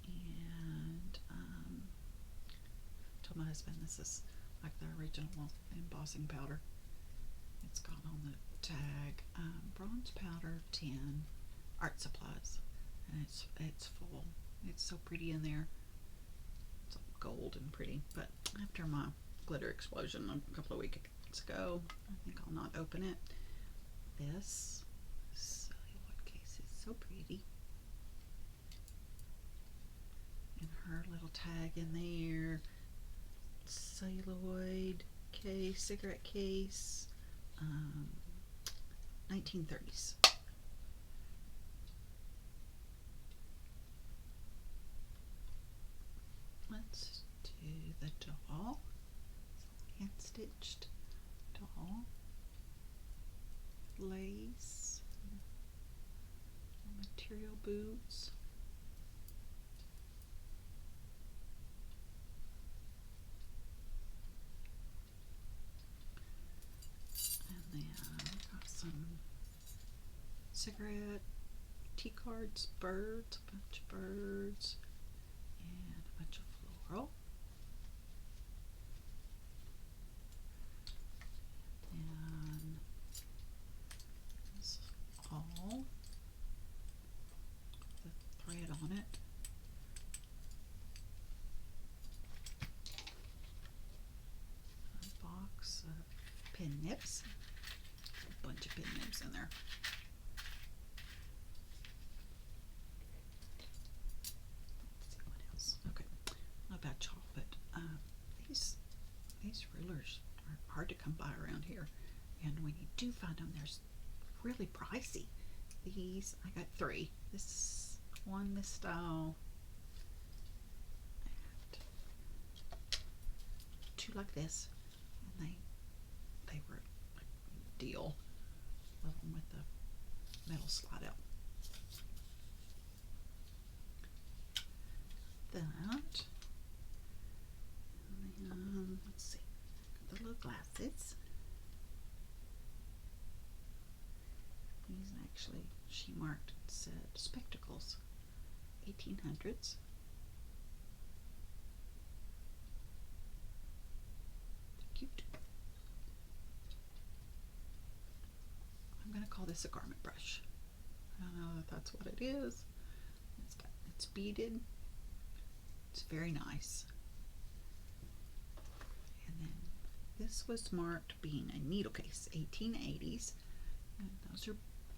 And told my husband this is like the original embossing powder. It's got on the tag bronze powder tin art supplies, and it's full. It's so pretty in there. It's all gold and pretty. But after my glitter explosion a couple of weeks ago, I think I'll not open it. This celluloid case is so pretty. And her little tag in there. Celluloid case, cigarette case, 1930s. Let's do the doll. Hand stitched doll. Lace. Material boots. And then got some cigarette, tea cards, birds, a bunch of birds, and a bunch of floral. And this all the thread on it. A box of pin nibs. A bunch of pin nibs in there. Let's see what else. Okay, not about y'all, but these rulers are hard to come by around here, and when you do find them, they're really pricey. These I got 3. This one, this style, and 2 like this, and they were like deal. Love them with the metal slide out. That, and then let's see, got the little glasses. These actually, she marked, said spectacles, 1800s. Cute. I'm going to call this a garment brush. I don't know if that's what it is. It's beaded. It's very nice. And then this was marked being a needle case, 1880s. And those are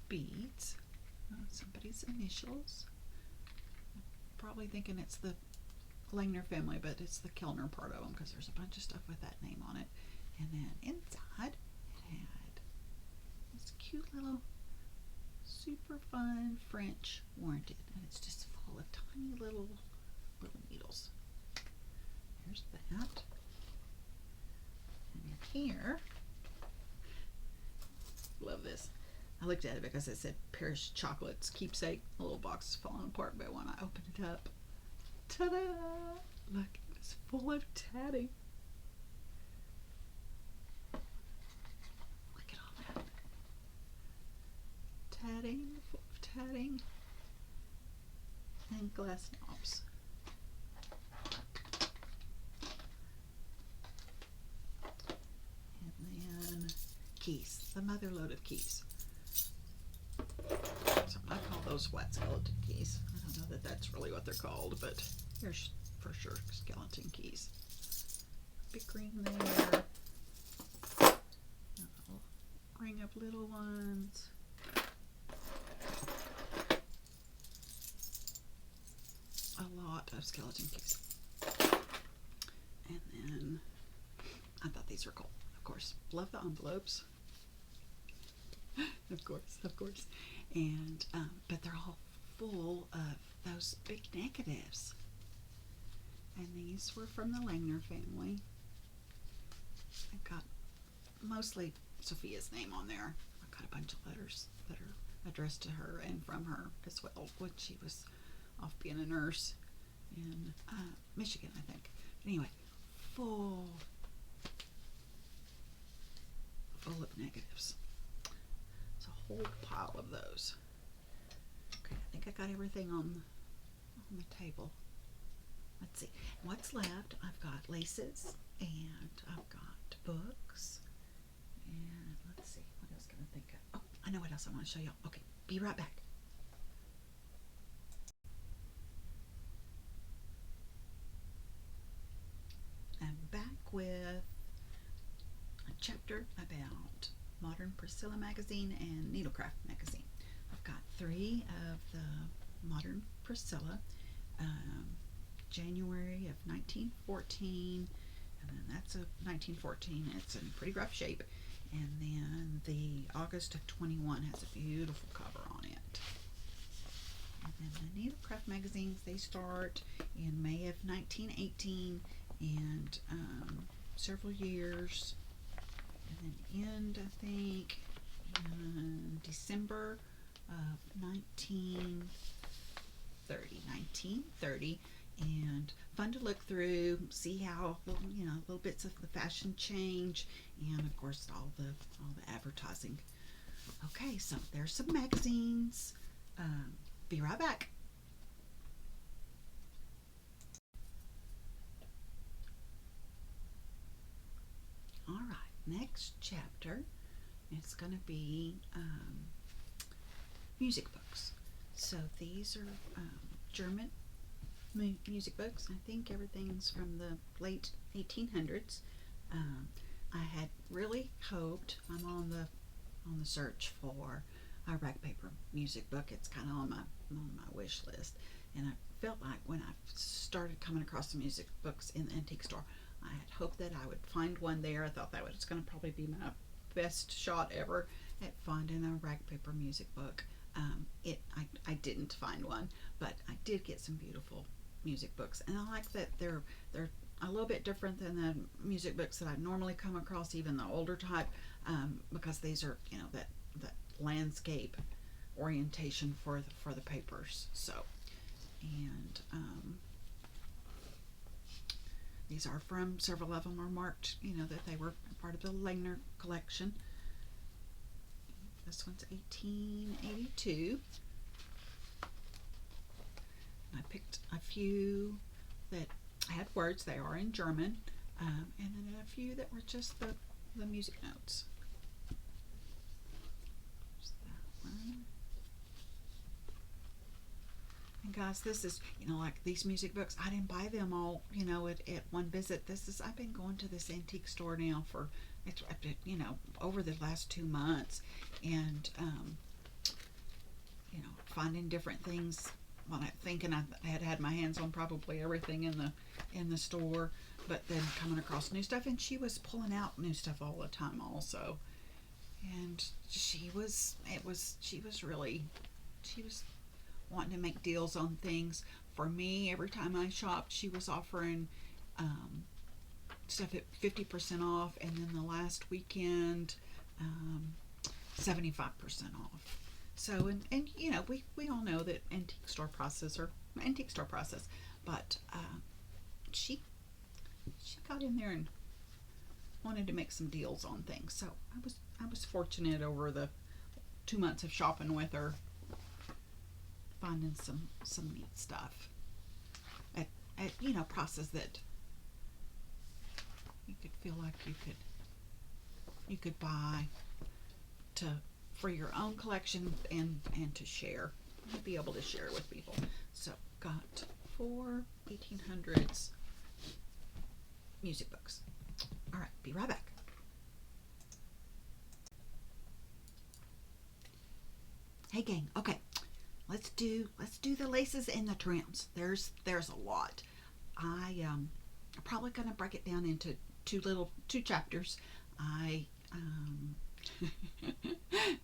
beads. Somebody's initials. I'm probably thinking it's the Langner family, but it's the Kellner part of them, because there's a bunch of stuff with that name on it. And then inside it had this cute little super fun French warranted, and it's just full of tiny little needles. There's that. And in here, love this. I looked at it because it said Paris Chocolates Keepsake. The little box is falling apart, but when I opened it up, ta-da! Look, it's full of tatting. Look at all that. Tatting, full of tatting, and glass knobs. And then keys, the mother load of keys. So I call those flat skeleton keys. I don't know that that's really what they're called, but here's for sure skeleton keys. Big ring there. I'll ring up little ones. A lot of skeleton keys. And then I thought these were cool. Of course, love the envelopes. Of course. And but they're all full of those big negatives. And these were from the Langner family. I've got mostly Sophia's name on there. I've got a bunch of letters that are addressed to her and from her as well when she was off being a nurse in Michigan, I think. But anyway, full of negatives. It's a whole pile of those. Okay, I think I got everything on the table. Let's see. What's left? I've got laces and I've got books. And let's see. What else can I think of? Oh, I know what else I want to show y'all. Okay, be right back. I'm back with a chapter about Modern Priscilla magazine and Needlecraft magazine. I've got 3 of the Modern Priscilla, January of 1914, and then that's a 1914. It's in pretty rough shape, and then the August of 21 has a beautiful cover on it. And then the Needlecraft magazines, they start in May of 1918 and several years, and then end, I think, in December of 1930, and fun to look through, see how little bits of the fashion change, and of course all the advertising. Okay, so there's some magazines. Be right back. All right, next chapter is going to be music books. So these are German music books. I think everything's from the late 1800s. I had really hoped, I'm on the search for a rag paper music book. It's kind of on my wish list, and I felt like when I started coming across the music books in the antique store, I had hoped that I would find one there. I thought that was going to probably be my best shot ever at finding a rag paper music book. I didn't find one, but I did get some beautiful music books, and I like that they're a little bit different than the music books that I normally come across, even the older type, because these are that landscape orientation for the papers. So, and these are from, several of them are marked, that they were part of the Langner collection. This one's 1882. I picked a few that had words. They are in German, and then a few that were just the music notes. There's that one. And guys, this is, like these music books, I didn't buy them all, at one visit. I've been going to this antique store now for, over the last 2 months, and, finding different things. When I'm thinking I had my hands on probably everything in the store, but then coming across new stuff, and she was pulling out new stuff all the time also. And she was wanting to make deals on things for me. Every time I shopped, she was offering stuff at 50% off, and then the last weekend 75% off. So, and we all know that antique store process, but she got in there and wanted to make some deals on things. So I was fortunate over the 2 months of shopping with her, finding some neat stuff at prices that you could feel like you could buy for your own collection and to share, be able to share with people. So got 4 1800s music books. All right, be right back. Hey gang, okay, let's do the laces and the trims. There's a lot. I'm probably gonna break it down into two chapters. I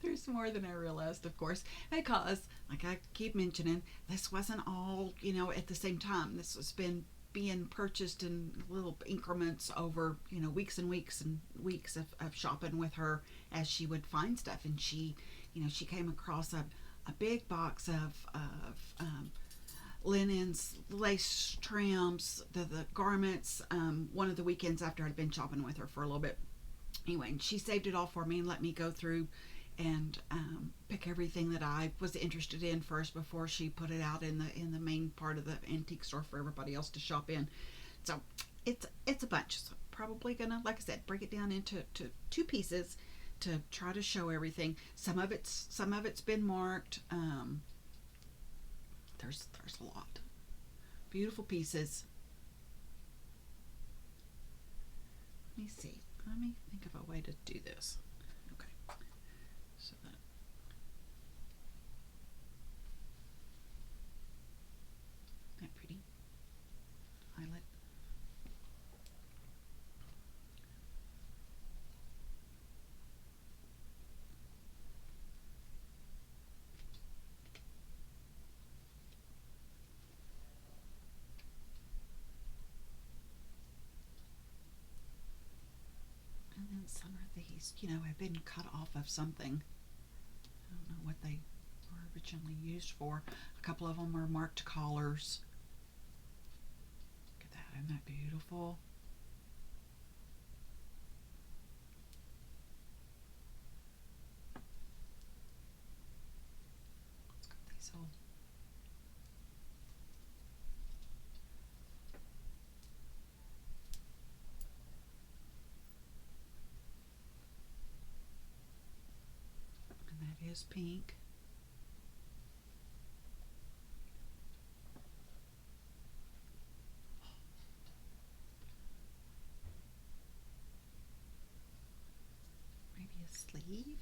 there's more than I realized, of course, because like I keep mentioning, this wasn't all at the same time. This has been being purchased in little increments over weeks and weeks and weeks of shopping with her as she would find stuff. And she came across a big box of linens, lace trims, the garments, one of the weekends after I'd been shopping with her for a little bit. Anyway, and she saved it all for me and let me go through and pick everything that I was interested in first before she put it out in the main part of the antique store for everybody else to shop in. So it's a bunch. So probably gonna, like I said, break it down into two pieces to try to show everything. Some of it's been marked. There's a lot. Beautiful pieces. Let me see. Let me think of a way to do this. Okay. So that pretty eyelet. And then some of these, have been cut off of something. I don't know what they were originally used for. A couple of them are marked collars. Look at that. Isn't that beautiful? It's got these old. And that is pink. Maybe a sleeve.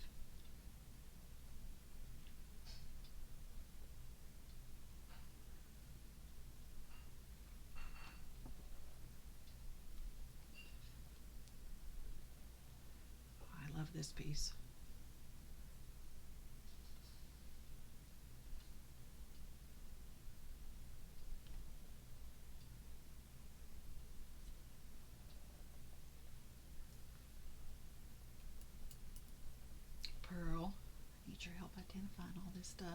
I love this piece. Pearl, I need your help identifying all this stuff.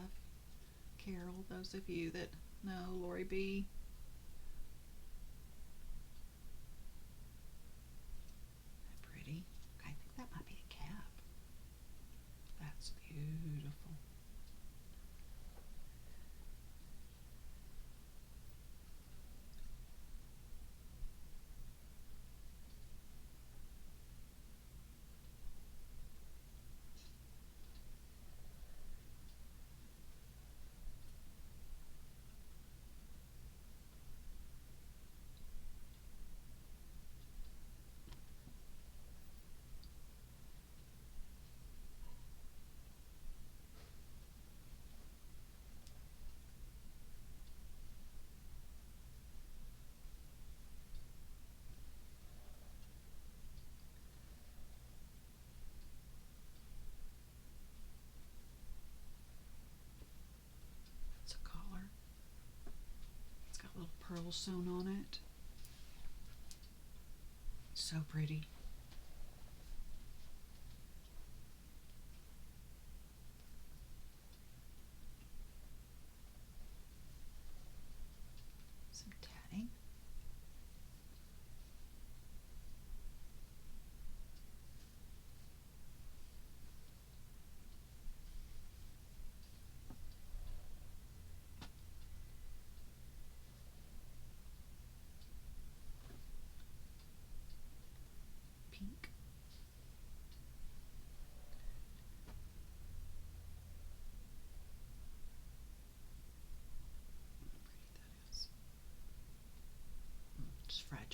Carol, those of you that know Lori B. That pretty. Okay, I think that might be a cap. That's beautiful. It's a collar. It's got little pearls sewn on it. So pretty. Some tatting.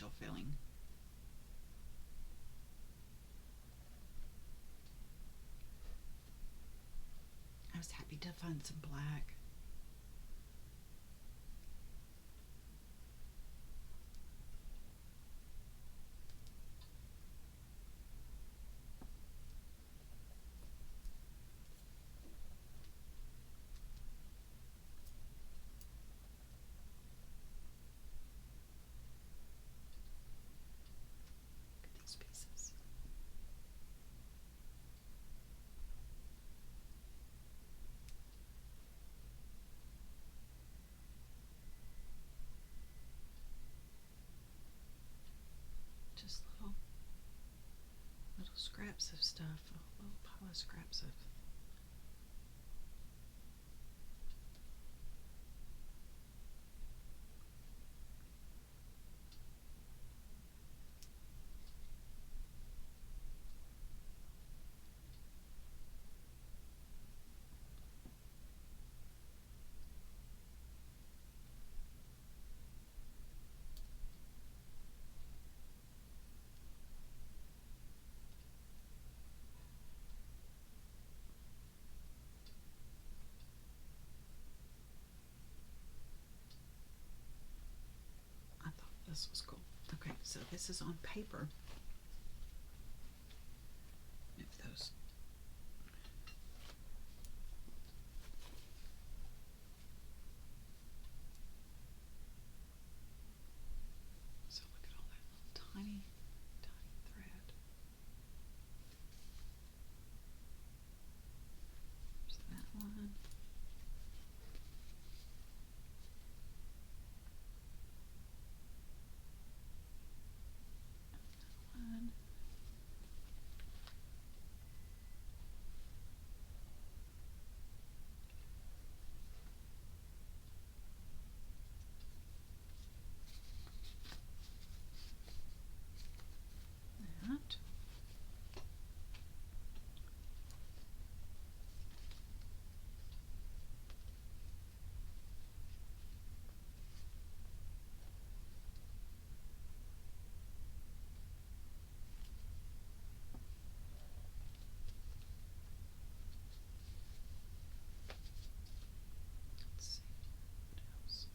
special feeling. I was happy to find some black. Look at these pieces. Just little scraps of stuff, a little pile of scraps of. I thought this was cool. Okay, so this is on paper. Move those. So look at all that little tiny, tiny thread. There's that one. One. That. Let's see what else.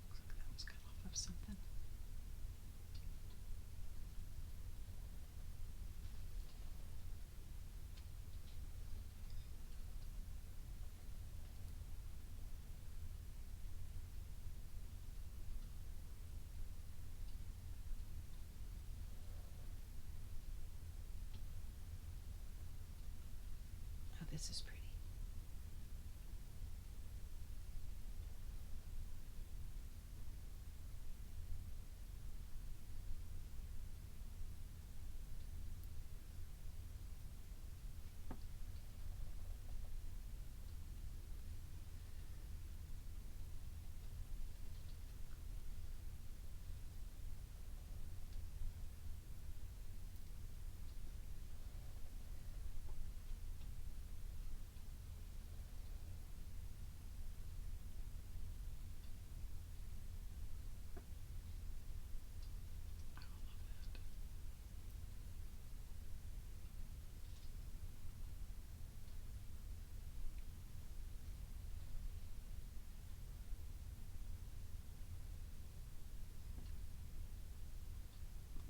Looks like that was cut off of something. Oh, this is pretty. I love that.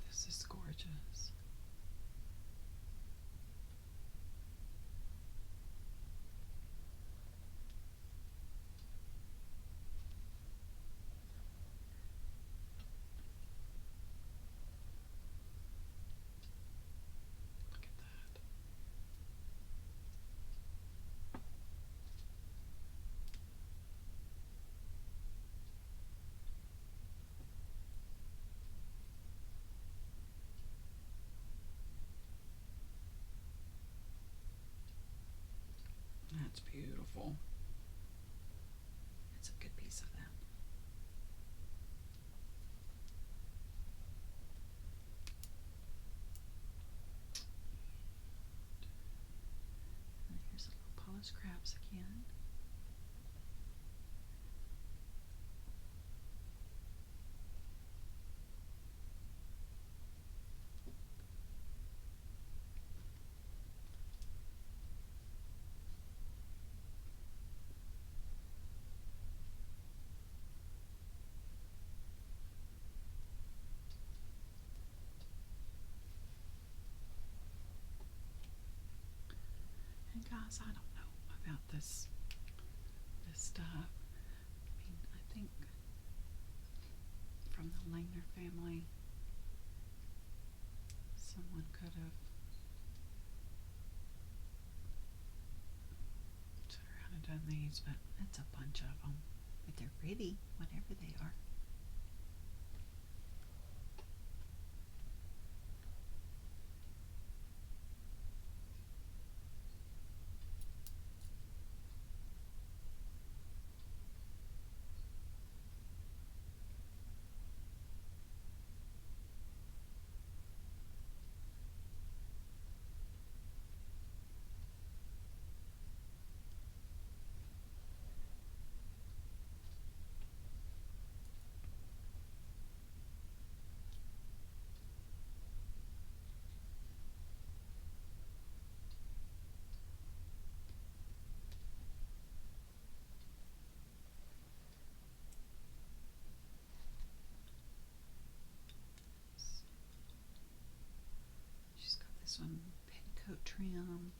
This is gorgeous. Look at that. That's beautiful. That's a good piece of that. And here's a little pile of scraps again. And guys, I don't know about this stuff. I mean, I think from the Langner family, someone could have turned around and done these, but that's a bunch of them. But they're pretty, whatever they are. She's got this one petticoat trim.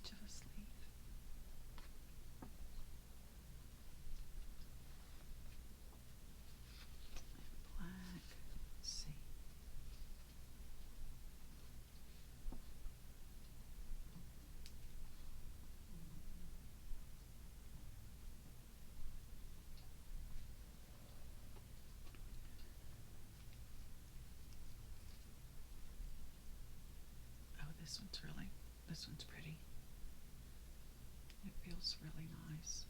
Edge of a sleeve. Black. Let's see. Oh, this one's pretty. It feels really nice.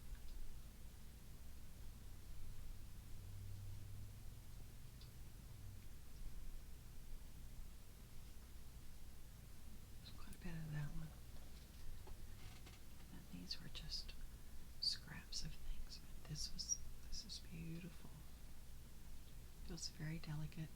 There's quite a bit of that one. And these were just scraps of things, but this is beautiful. Feels very delicate.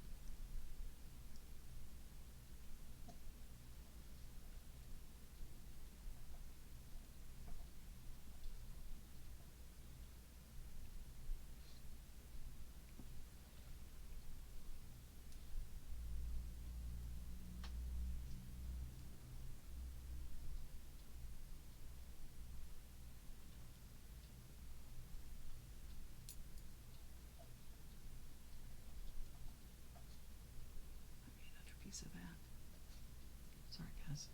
Another piece of that. Sorry, guys.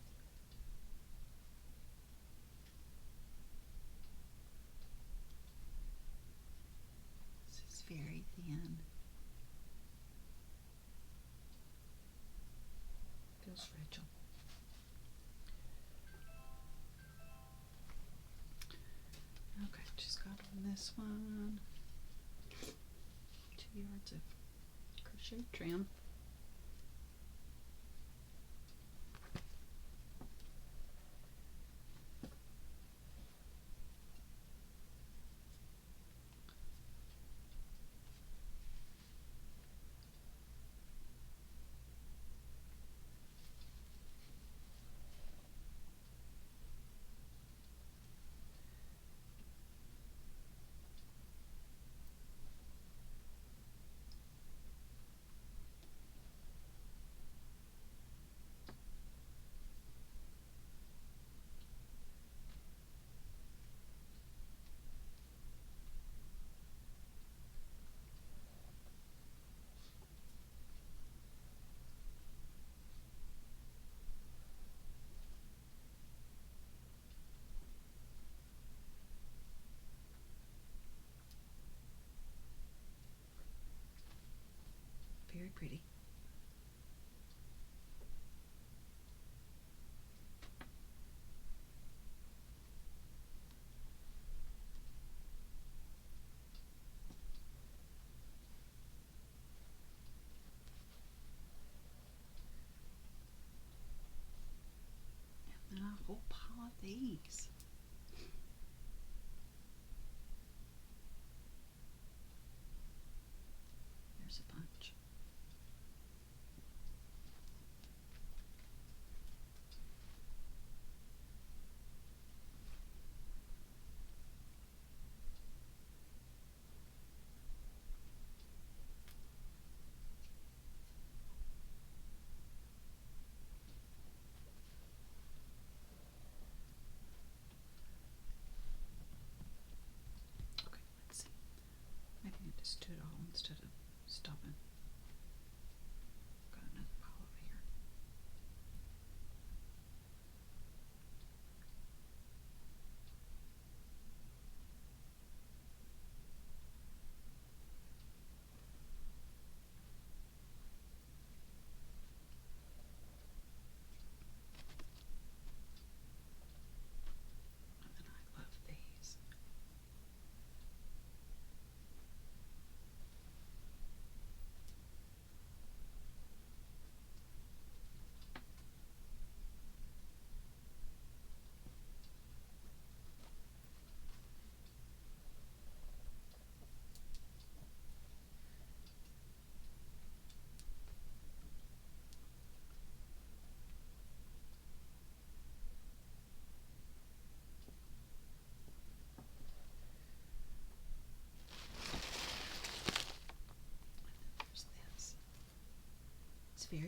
This is very thin. Feels fragile. Okay, she's got on this one 2 yards of crochet trim.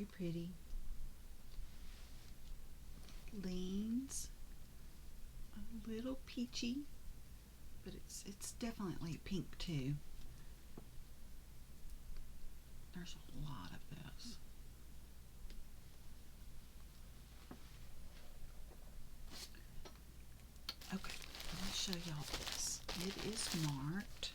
Very pretty. Leans a little peachy, but it's definitely pink too. There's a lot of this. Okay, let me show y'all this. It is marked.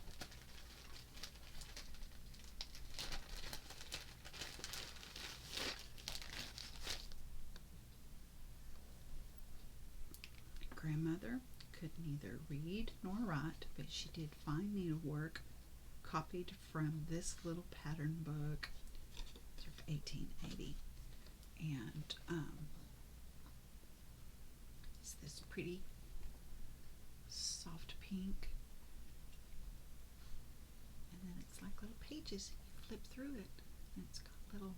Grandmother could neither read nor write, but she did fine needlework, copied from this little pattern book of 1880. And it's this pretty soft pink, and then it's like little pages. You flip through it, and it's got little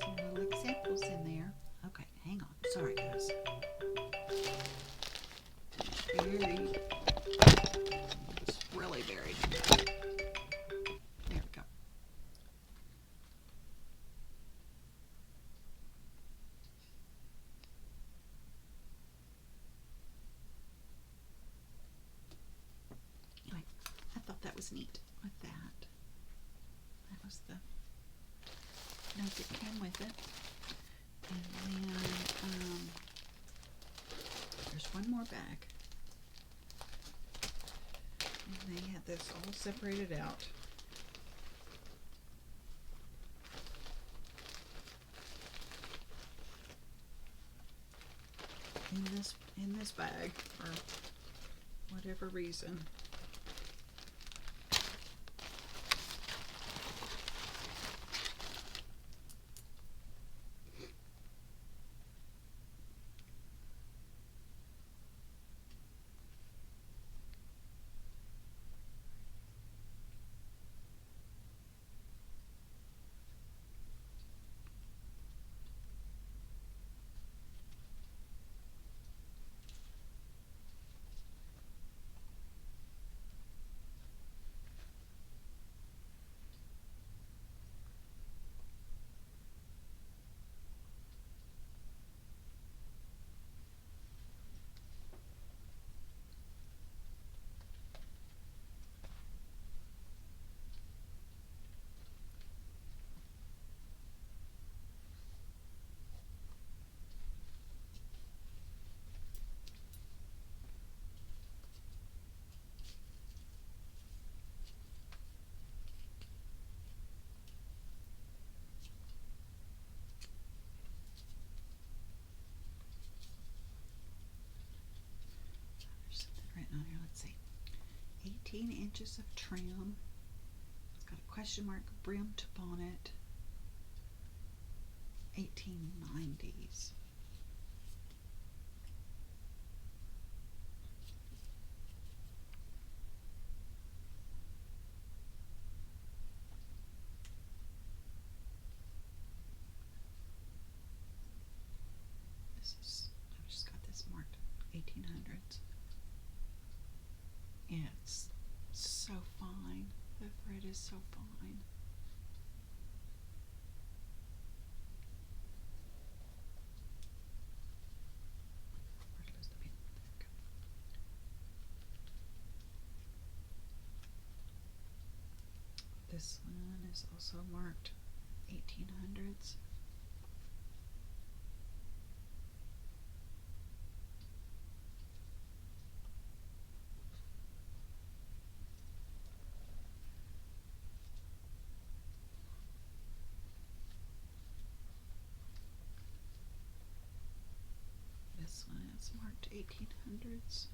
some little examples in there. Okay, hang on. Sorry, guys. It's really buried. There we go. Anyway, I thought that was neat with that. That was the note that came with it. And then there's one more bag. And they had this all separated out. In this bag for whatever reason. On here, let's see, 18 inches of trim. It's got a question mark brim to bonnet. 1890s. I've just got this marked 1800s. It's so fine. The thread is so fine. Where'd I lose the pin? There we go. This one is also marked 1800s. This one is marked 1800s.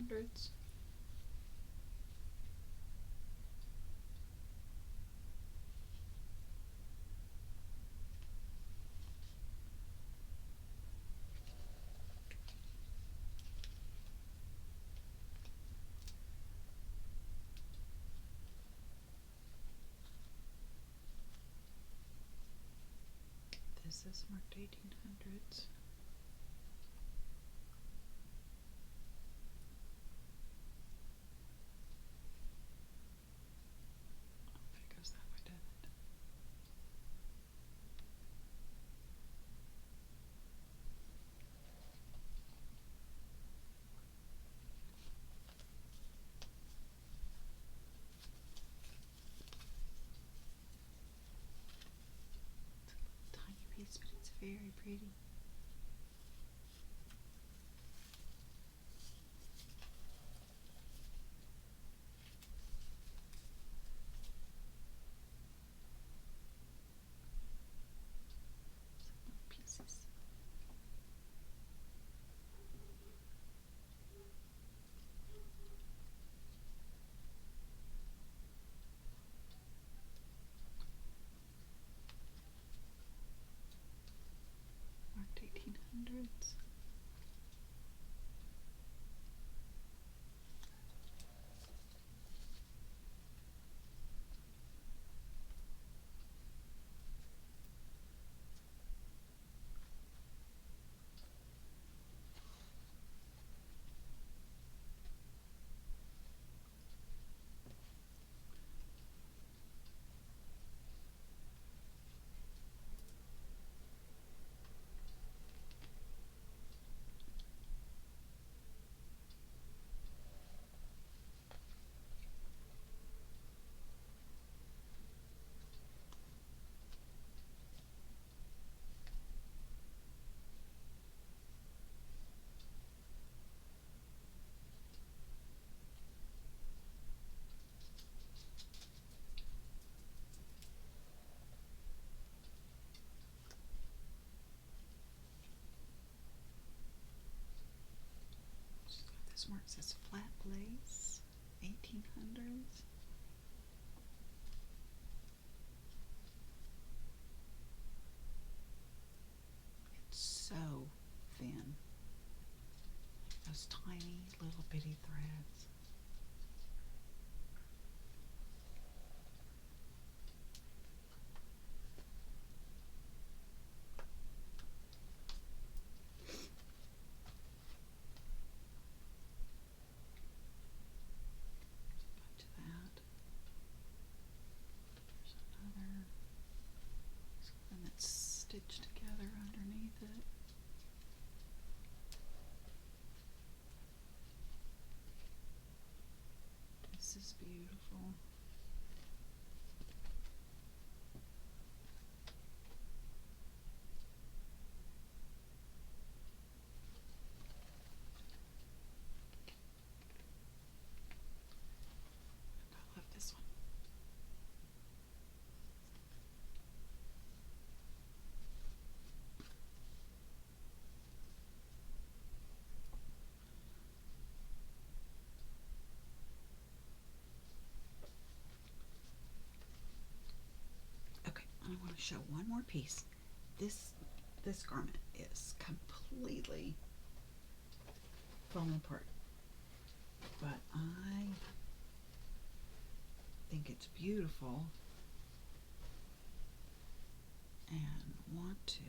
1800s. This is marked 1800s. It goes that way, doesn't it? It's a little tiny piece, but it's very pretty. Some little pieces. Marked 1800s. This mark says flat lace, 1800s. It's so thin. Those tiny little bitty threads. And it's stitched together underneath it. This is beautiful. And I love this one. Okay, I want to show one more piece. This garment is completely falling apart, but I think it's beautiful and want to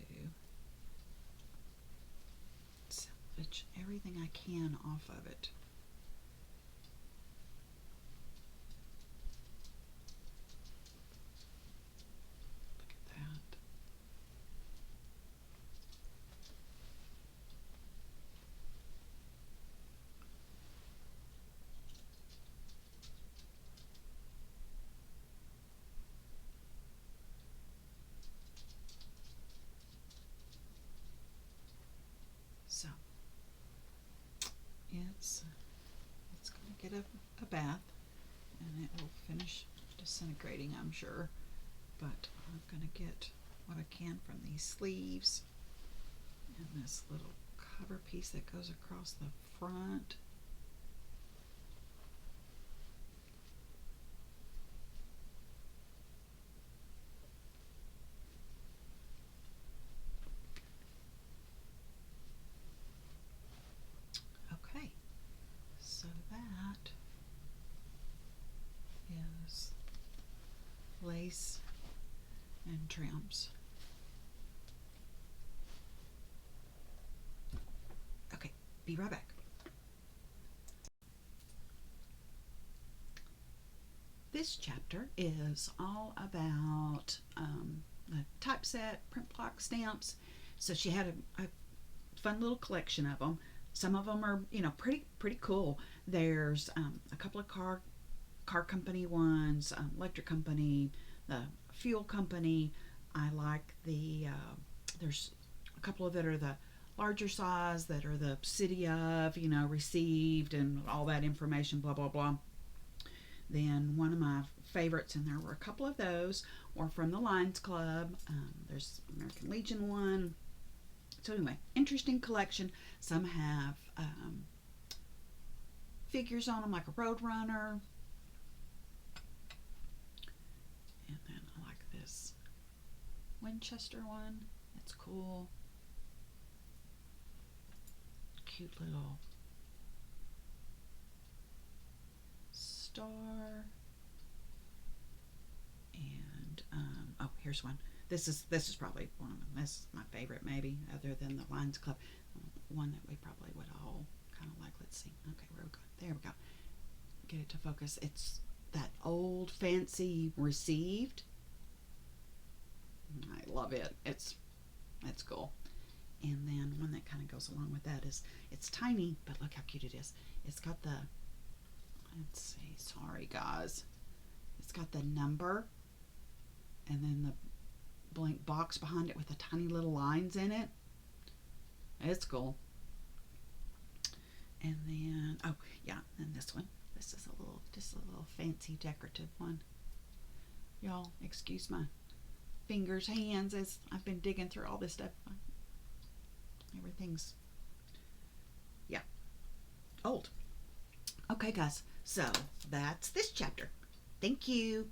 salvage everything I can off of it. Look at that. So it's going to get a bath, and it will finish disintegrating, I'm sure. But I'm going to get what I can from these sleeves and this little cover piece that goes across the front. lace and trims. Okay, be right back. This chapter is all about the typeset, print block stamps. So she had a fun little collection of them. Some of them are, pretty cool. There's a couple of car company ones, electric company, the fuel company. I like there's a couple of that are the larger size that are the city of, received and all that information, blah, blah, blah. Then one of my favorites, and there were a couple of those, were from the Lions Club. There's American Legion one. So anyway, interesting collection. Some have figures on them like a road runner. And then I like this Winchester one. That's cool. Cute little star. And oh, here's one. This is probably one of them. This is my favorite, maybe, other than the Lions Club. One that we probably would all kind of like. Let's see. Okay, where we go? There we go. Get it to focus. It's that old fancy received. I love it. It's cool. And then one that kind of goes along with that is, it's tiny, but look how cute it is. It's got the, let's see, sorry guys. It's got the number and then the blank box behind it with the tiny little lines in it. It's cool. And then, oh yeah, and this one. This is just a little fancy decorative one. Y'all, excuse my fingers, hands, as I've been digging through all this stuff. Everything's, yeah, old. Okay, guys, so that's this chapter. Thank you.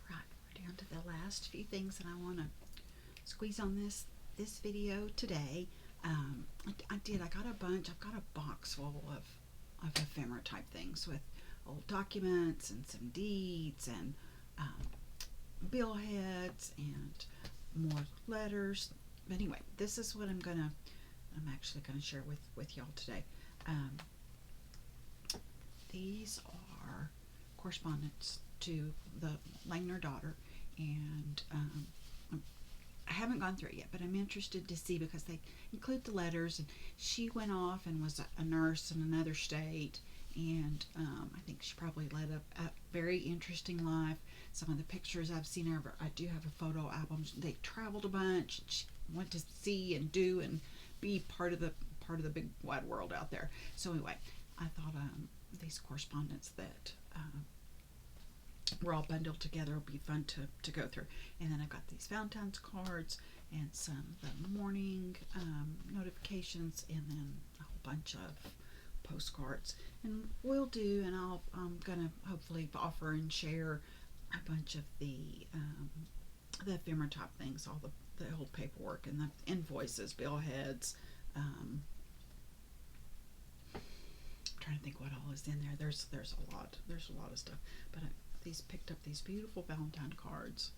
Right, we're down to the last few things that I want to squeeze on this video today. I got a bunch. I've got a box full of ephemera type things with old documents and some deeds and bill heads and more letters. But anyway, this is what I'm actually gonna share with y'all today. These are correspondence to the Langner daughter, and I haven't gone through it yet, but I'm interested to see because they include the letters. And she went off and was a nurse in another state, and I think she probably led a very interesting life. Some of the pictures I've seen of her, I do have a photo album. They traveled a bunch. She went to see and do and be part of the big wide world out there. So anyway, I thought these correspondence that we're all bundled together will be fun to go through. And then I've got these Valentine's cards and some the morning notifications, and then a whole bunch of postcards. And I'm gonna hopefully offer and share a bunch of the ephemera type things, all the old paperwork and the invoices, bill heads. I'm trying to think what all is in there. There's a lot of stuff, but these picked up these beautiful Valentine cards.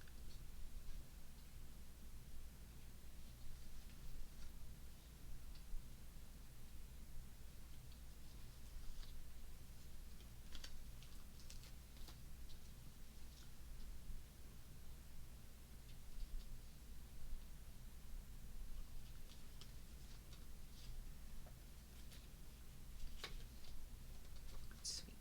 Sweet.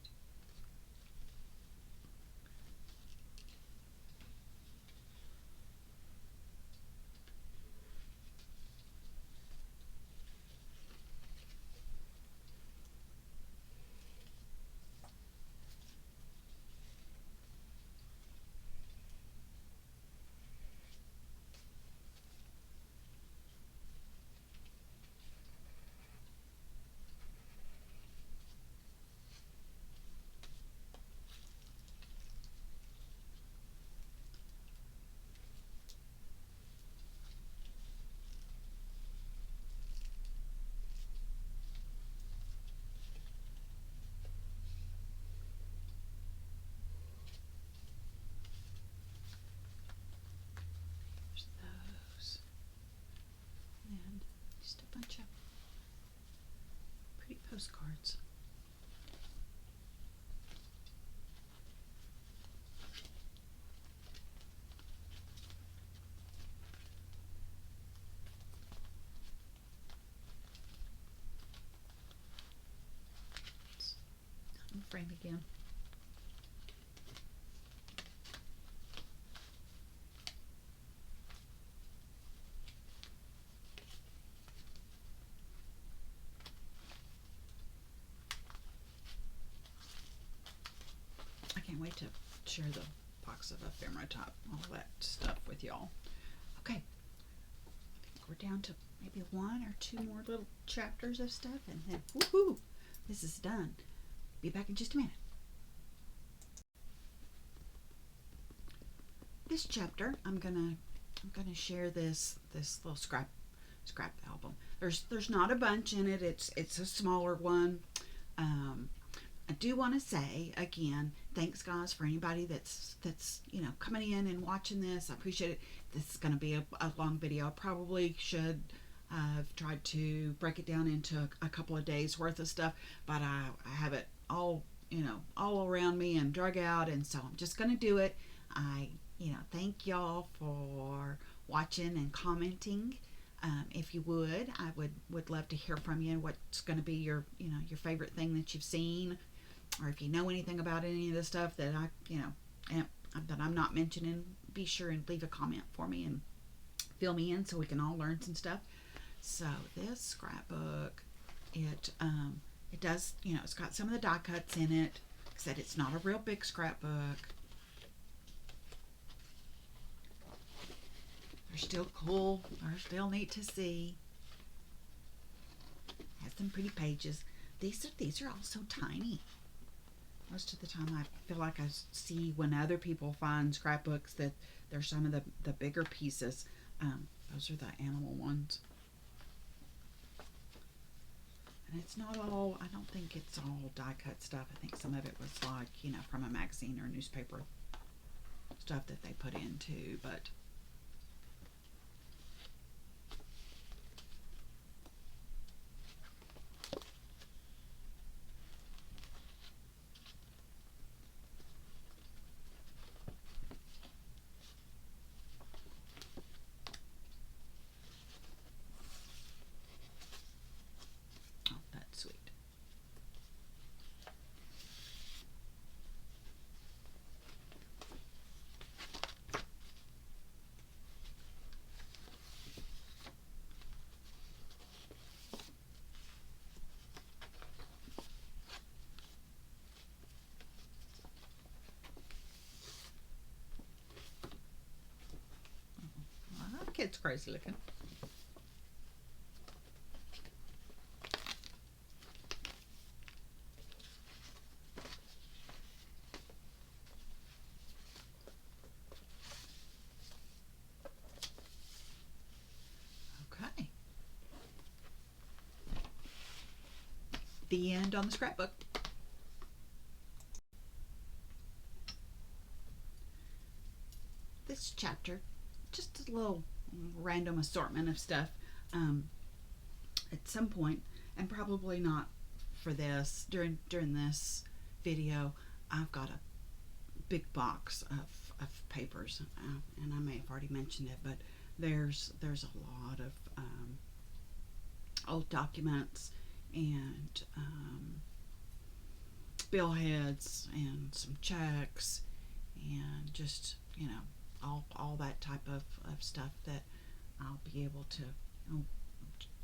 frame again. I can't wait to share the box of ephemera top, all that stuff with y'all. Okay, I think we're down to maybe 1 or 2 more little chapters of stuff, and then woohoo, this is done. Be back in just a minute. This chapter, I'm gonna share this little scrap album. There's not a bunch in it. It's a smaller one. I do want to say again, thanks guys for anybody that's coming in and watching this. I appreciate it. This is going to be a long video. I probably should have tried to break it down into a couple of days worth of stuff, but I have it all all around me and drug out, and so I'm just going to do it. I thank y'all for watching and commenting. If you would, I would love to hear from you. What's going to be your your favorite thing that you've seen, or if you know anything about any of the stuff that that I'm not mentioning, be sure and leave a comment for me and fill me in so we can all learn some stuff. So this scrapbook, it does, it's got some of the die cuts in it. Like I said, it's not a real big scrapbook. They're still cool. They're still neat to see. Has some pretty pages. These are all so tiny. Most of the time I feel like I see when other people find scrapbooks that they're some of the bigger pieces. Those are the animal ones. And it's not all, I don't think it's all die cut stuff. I think some of it was like, from a magazine or a newspaper stuff that they put in too, but sweet. Well, that kid's crazy looking. Okay. The end on the scrapbook. This chapter, just a little random assortment of stuff. At some point, and probably not for this, during this video, I've got a big box of papers, and I may have already mentioned it, but there's a lot of old documents and bill heads and some checks and just all that type of stuff that I'll be able to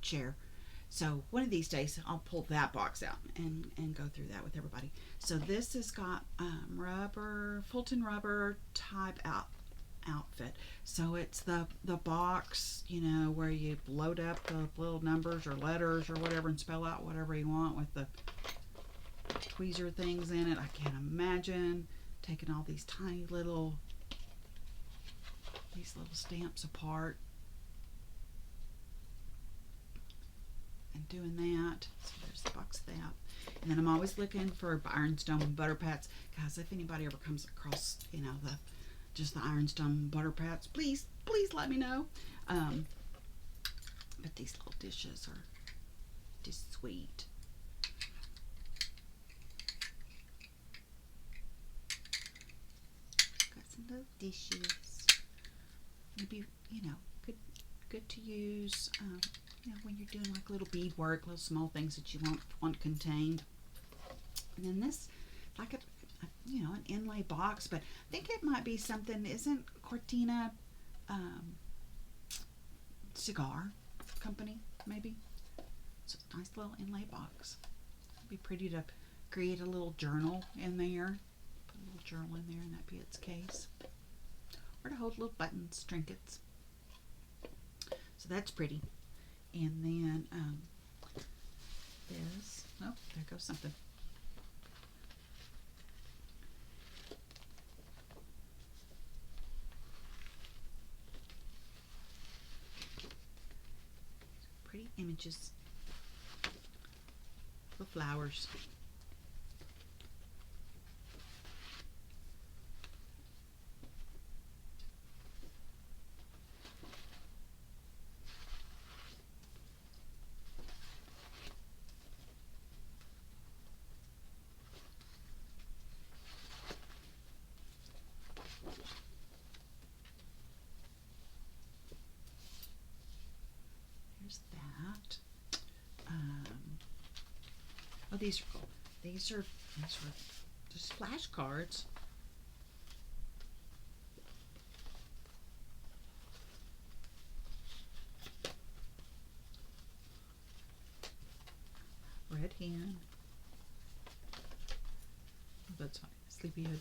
share. So one of these days I'll pull that box out and go through that with everybody. So this has got rubber, Fulton rubber type outfit. So it's the box, where you load up the little numbers or letters or whatever and spell out whatever you want with the tweezer things in it. I can't imagine taking all these tiny little stamps apart and doing that. So there's the box of that. And then I'm always looking for ironstone butter pats. Guys, if anybody ever comes across, just the ironstone butter pats, please let me know. But these little dishes are just sweet. Got some little dishes. Maybe, good to use, when you're doing like little beadwork, little small things that you want contained. And then an inlay box, but I think it might be something. Isn't Cortina um, cigar company, maybe? It's a nice little inlay box. It'd be pretty to create a little journal in there. Put a little journal in there and that'd be its case. Or to hold little buttons, trinkets. So that's pretty. And then this, oh, there goes something. Pretty images. The flowers. There's that. Oh, these are cool. These are just flashcards. Red hen. Oh, that's funny. Sleepyhead.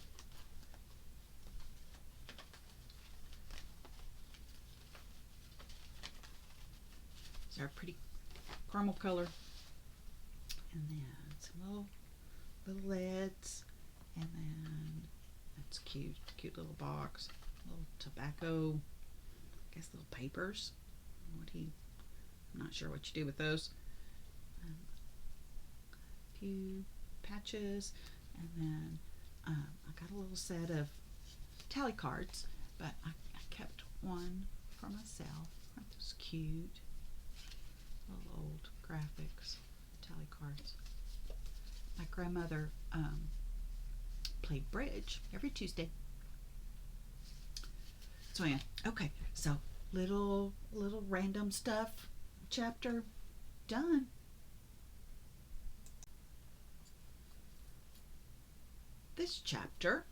These are pretty caramel color. And then some little leads. And then that's cute. Cute little box. Little tobacco. I guess little papers. I'm not sure what you do with those. A few patches. And then I got a little set of tally cards, but I kept one for myself. Aren't those cute? Little old graphics, tally cards. My grandmother played bridge every Tuesday. So yeah, okay. So little random stuff chapter done. This chapter,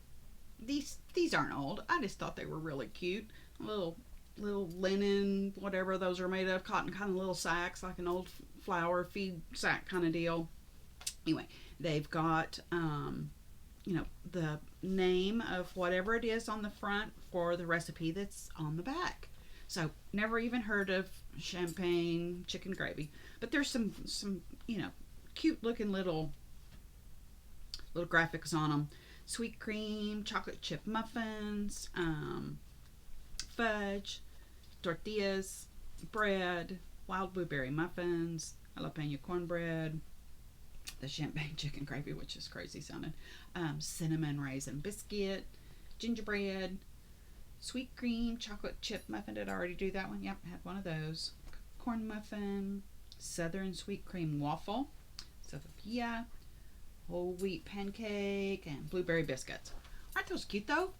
these aren't old. I just thought they were really cute. Little linen, whatever those are made of, cotton kind of little sacks, like an old flour feed sack kind of deal. Anyway, they've got the name of whatever it is on the front for the recipe that's on the back. So never even heard of champagne chicken gravy, but there's some cute looking little graphics on them. Sweet cream, chocolate chip muffins, fudge, tortillas, bread, wild blueberry muffins, jalapeno cornbread, the champagne chicken gravy, which is crazy sounding, cinnamon raisin biscuit, gingerbread, sweet cream, chocolate chip muffin. Did I already do that one? Yep, had one of those. Corn muffin, southern sweet cream waffle, sopapilla, whole wheat pancake, and blueberry biscuits. Aren't those cute though?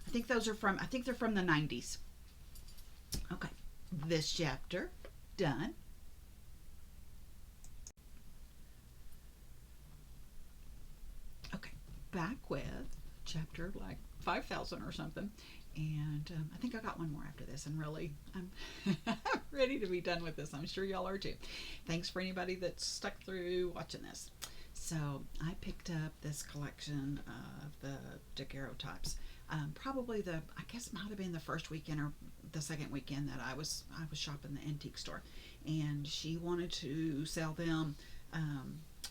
I think they're from the 90s. Okay, this chapter done. Okay, back with chapter like 5,000 or something. And I think I got one more after this, and really, I'm ready to be done with this. I'm sure y'all are too. Thanks for anybody that's stuck through watching this. So I picked up this collection of the daguerreotypes. Probably I guess it might have been the first weekend or the second weekend that I was shopping the antique store, and she wanted to sell them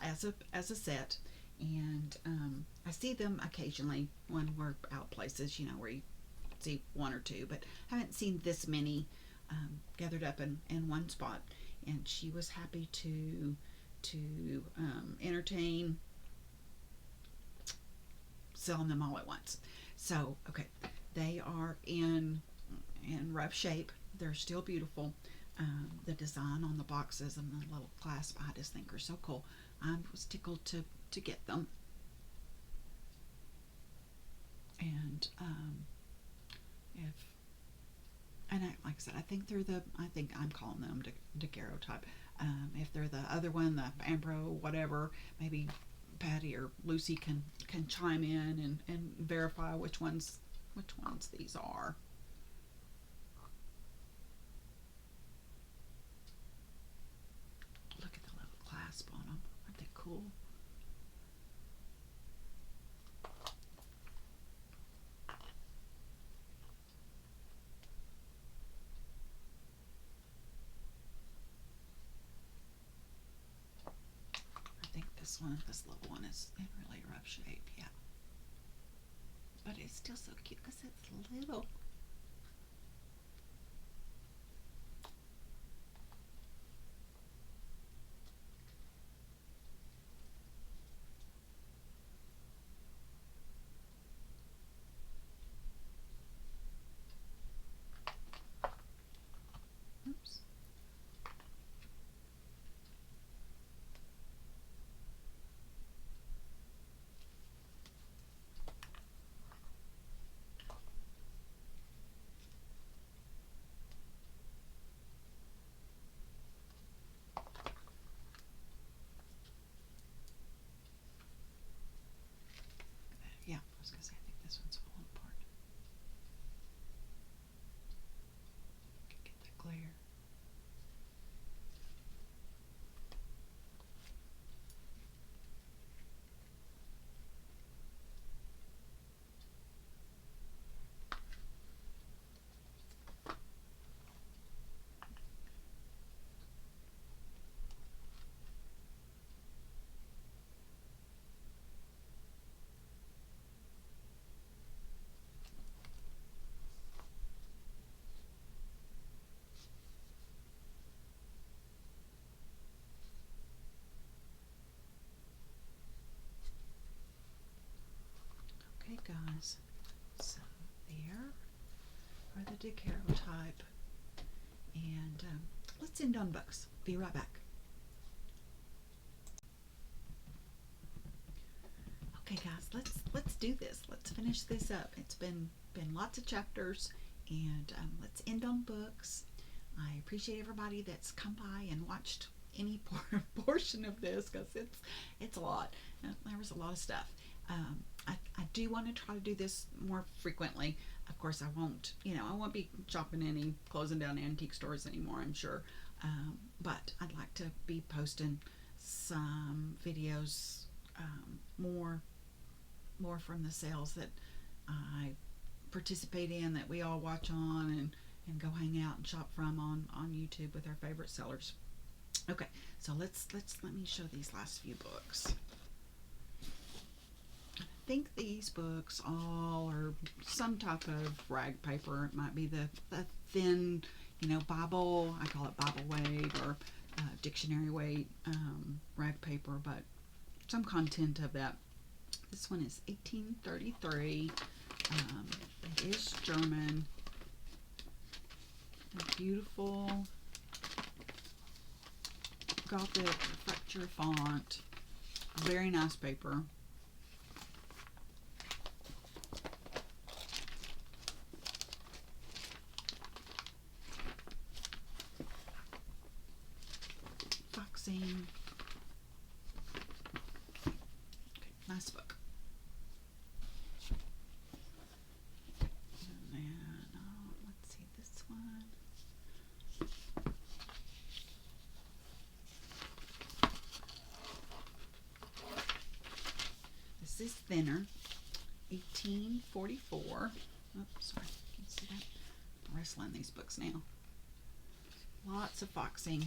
as a set. And I see them occasionally when we're out places, where you see one or two, but I haven't seen this many gathered up in one spot. And she was happy to entertain selling them all at once. So okay, they are in rough shape. They're still beautiful. The design on the boxes and the little clasp, I just think are so cool. I was tickled to get them. And like I said, I think I'm calling them daguerreotype. If they're the other one, the Ambro, whatever, maybe Patty or Lucy can chime in and verify which ones these are. Look at the little clasp on them. Aren't they cool? I think this little one is in really rough shape, yeah. But it's still so cute because it's little. Oops. Yeah, I was gonna say I think this one's falling apart. Get the glare. Okay, guys, so there are the daguerreotype, and let's end on books. Be right back. Okay, guys, let's do this. Let's finish this up. It's been lots of chapters, and let's end on books. I appreciate everybody that's come by and watched any portion of this because it's a lot. There was a lot of stuff. I do want to try to do this more frequently. Of course, I won't be shopping closing down antique stores anymore, I'm sure. But I'd like to be posting some videos, more from the sales that I participate in, that we all watch on and go hang out and shop from on YouTube with our favorite sellers. Okay, so let me show these last few books. I think these books all are some type of rag paper. It might be the thin, Bible. I call it Bible weight or dictionary weight rag paper, but some content of that. This one is 1833. It is German. A beautiful Gothic fracture font. Very nice paper. Foxing. Okay, nice book. And then, let's see this one. This is thinner, 1844. Oh, sorry, can you see that? I'm wrestling these books now. Lots of foxing.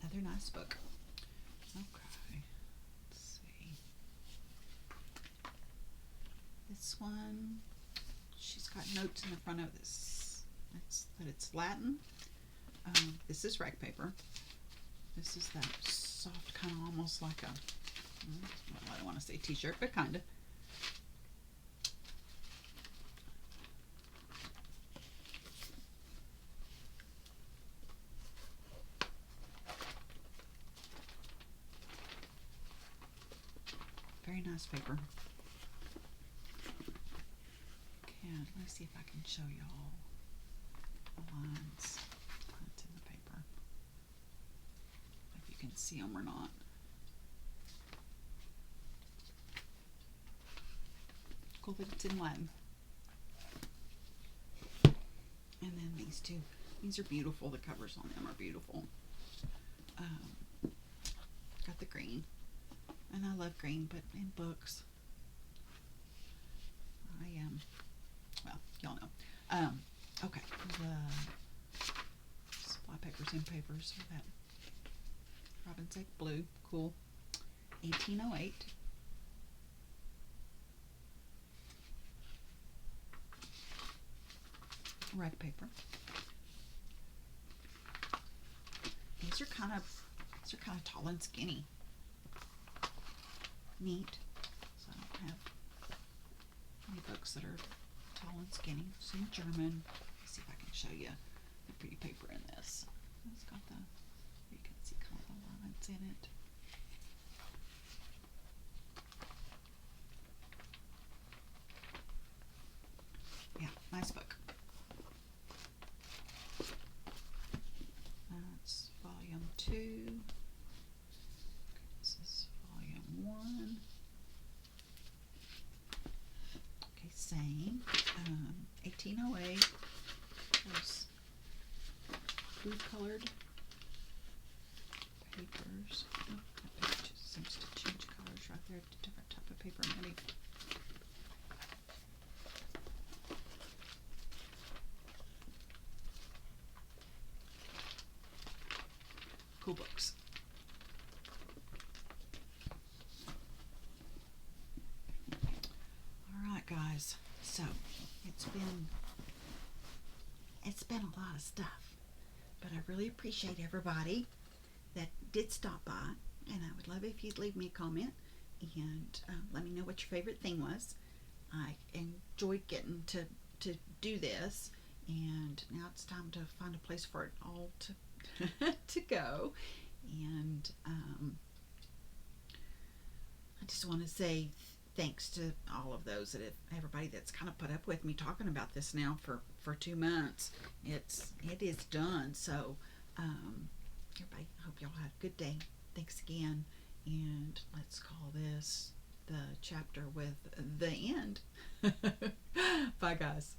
Another nice book. Okay, let's see. This one, she's got notes in the front of this. That it's Latin. This is rag paper. This is that soft, kind of almost like a, well, I don't want to say t-shirt, but kind of. Nice paper. Okay, let me see if I can show y'all the lines that's in the paper. If you can see them or not. Cool that it's in Latin. And then these two. These are beautiful. The covers on them are beautiful. Got the green. And I love green, but in books, I am, well, y'all know. Okay, the supply papers and papers. That Robin's Egg Blue, cool. 1808. Red paper. These are kind of tall and skinny. Neat. So I don't have any books that are tall and skinny. Some German. Let's see if I can show you the pretty paper in this. It's got the, you can see kind of the lines in it. Yeah, nice book. That's volume 2. This is volume 1. Okay, same. 1808. Those blue colored papers. Oh, that page just seems to change colors right there. Different type of paper, maybe. Cool books. All right, guys. So it's been a lot of stuff, but I really appreciate everybody that did stop by, and I would love it if you'd leave me a comment and let me know what your favorite thing was. I enjoyed getting to do this, and now it's time to find a place for it all to to go. And I just want to say thanks to all of those everybody that's kind of put up with me talking about this now for 2 months. It is done. So everybody, I hope y'all have a good day. Thanks again, and let's call this the chapter with the end. Bye, guys.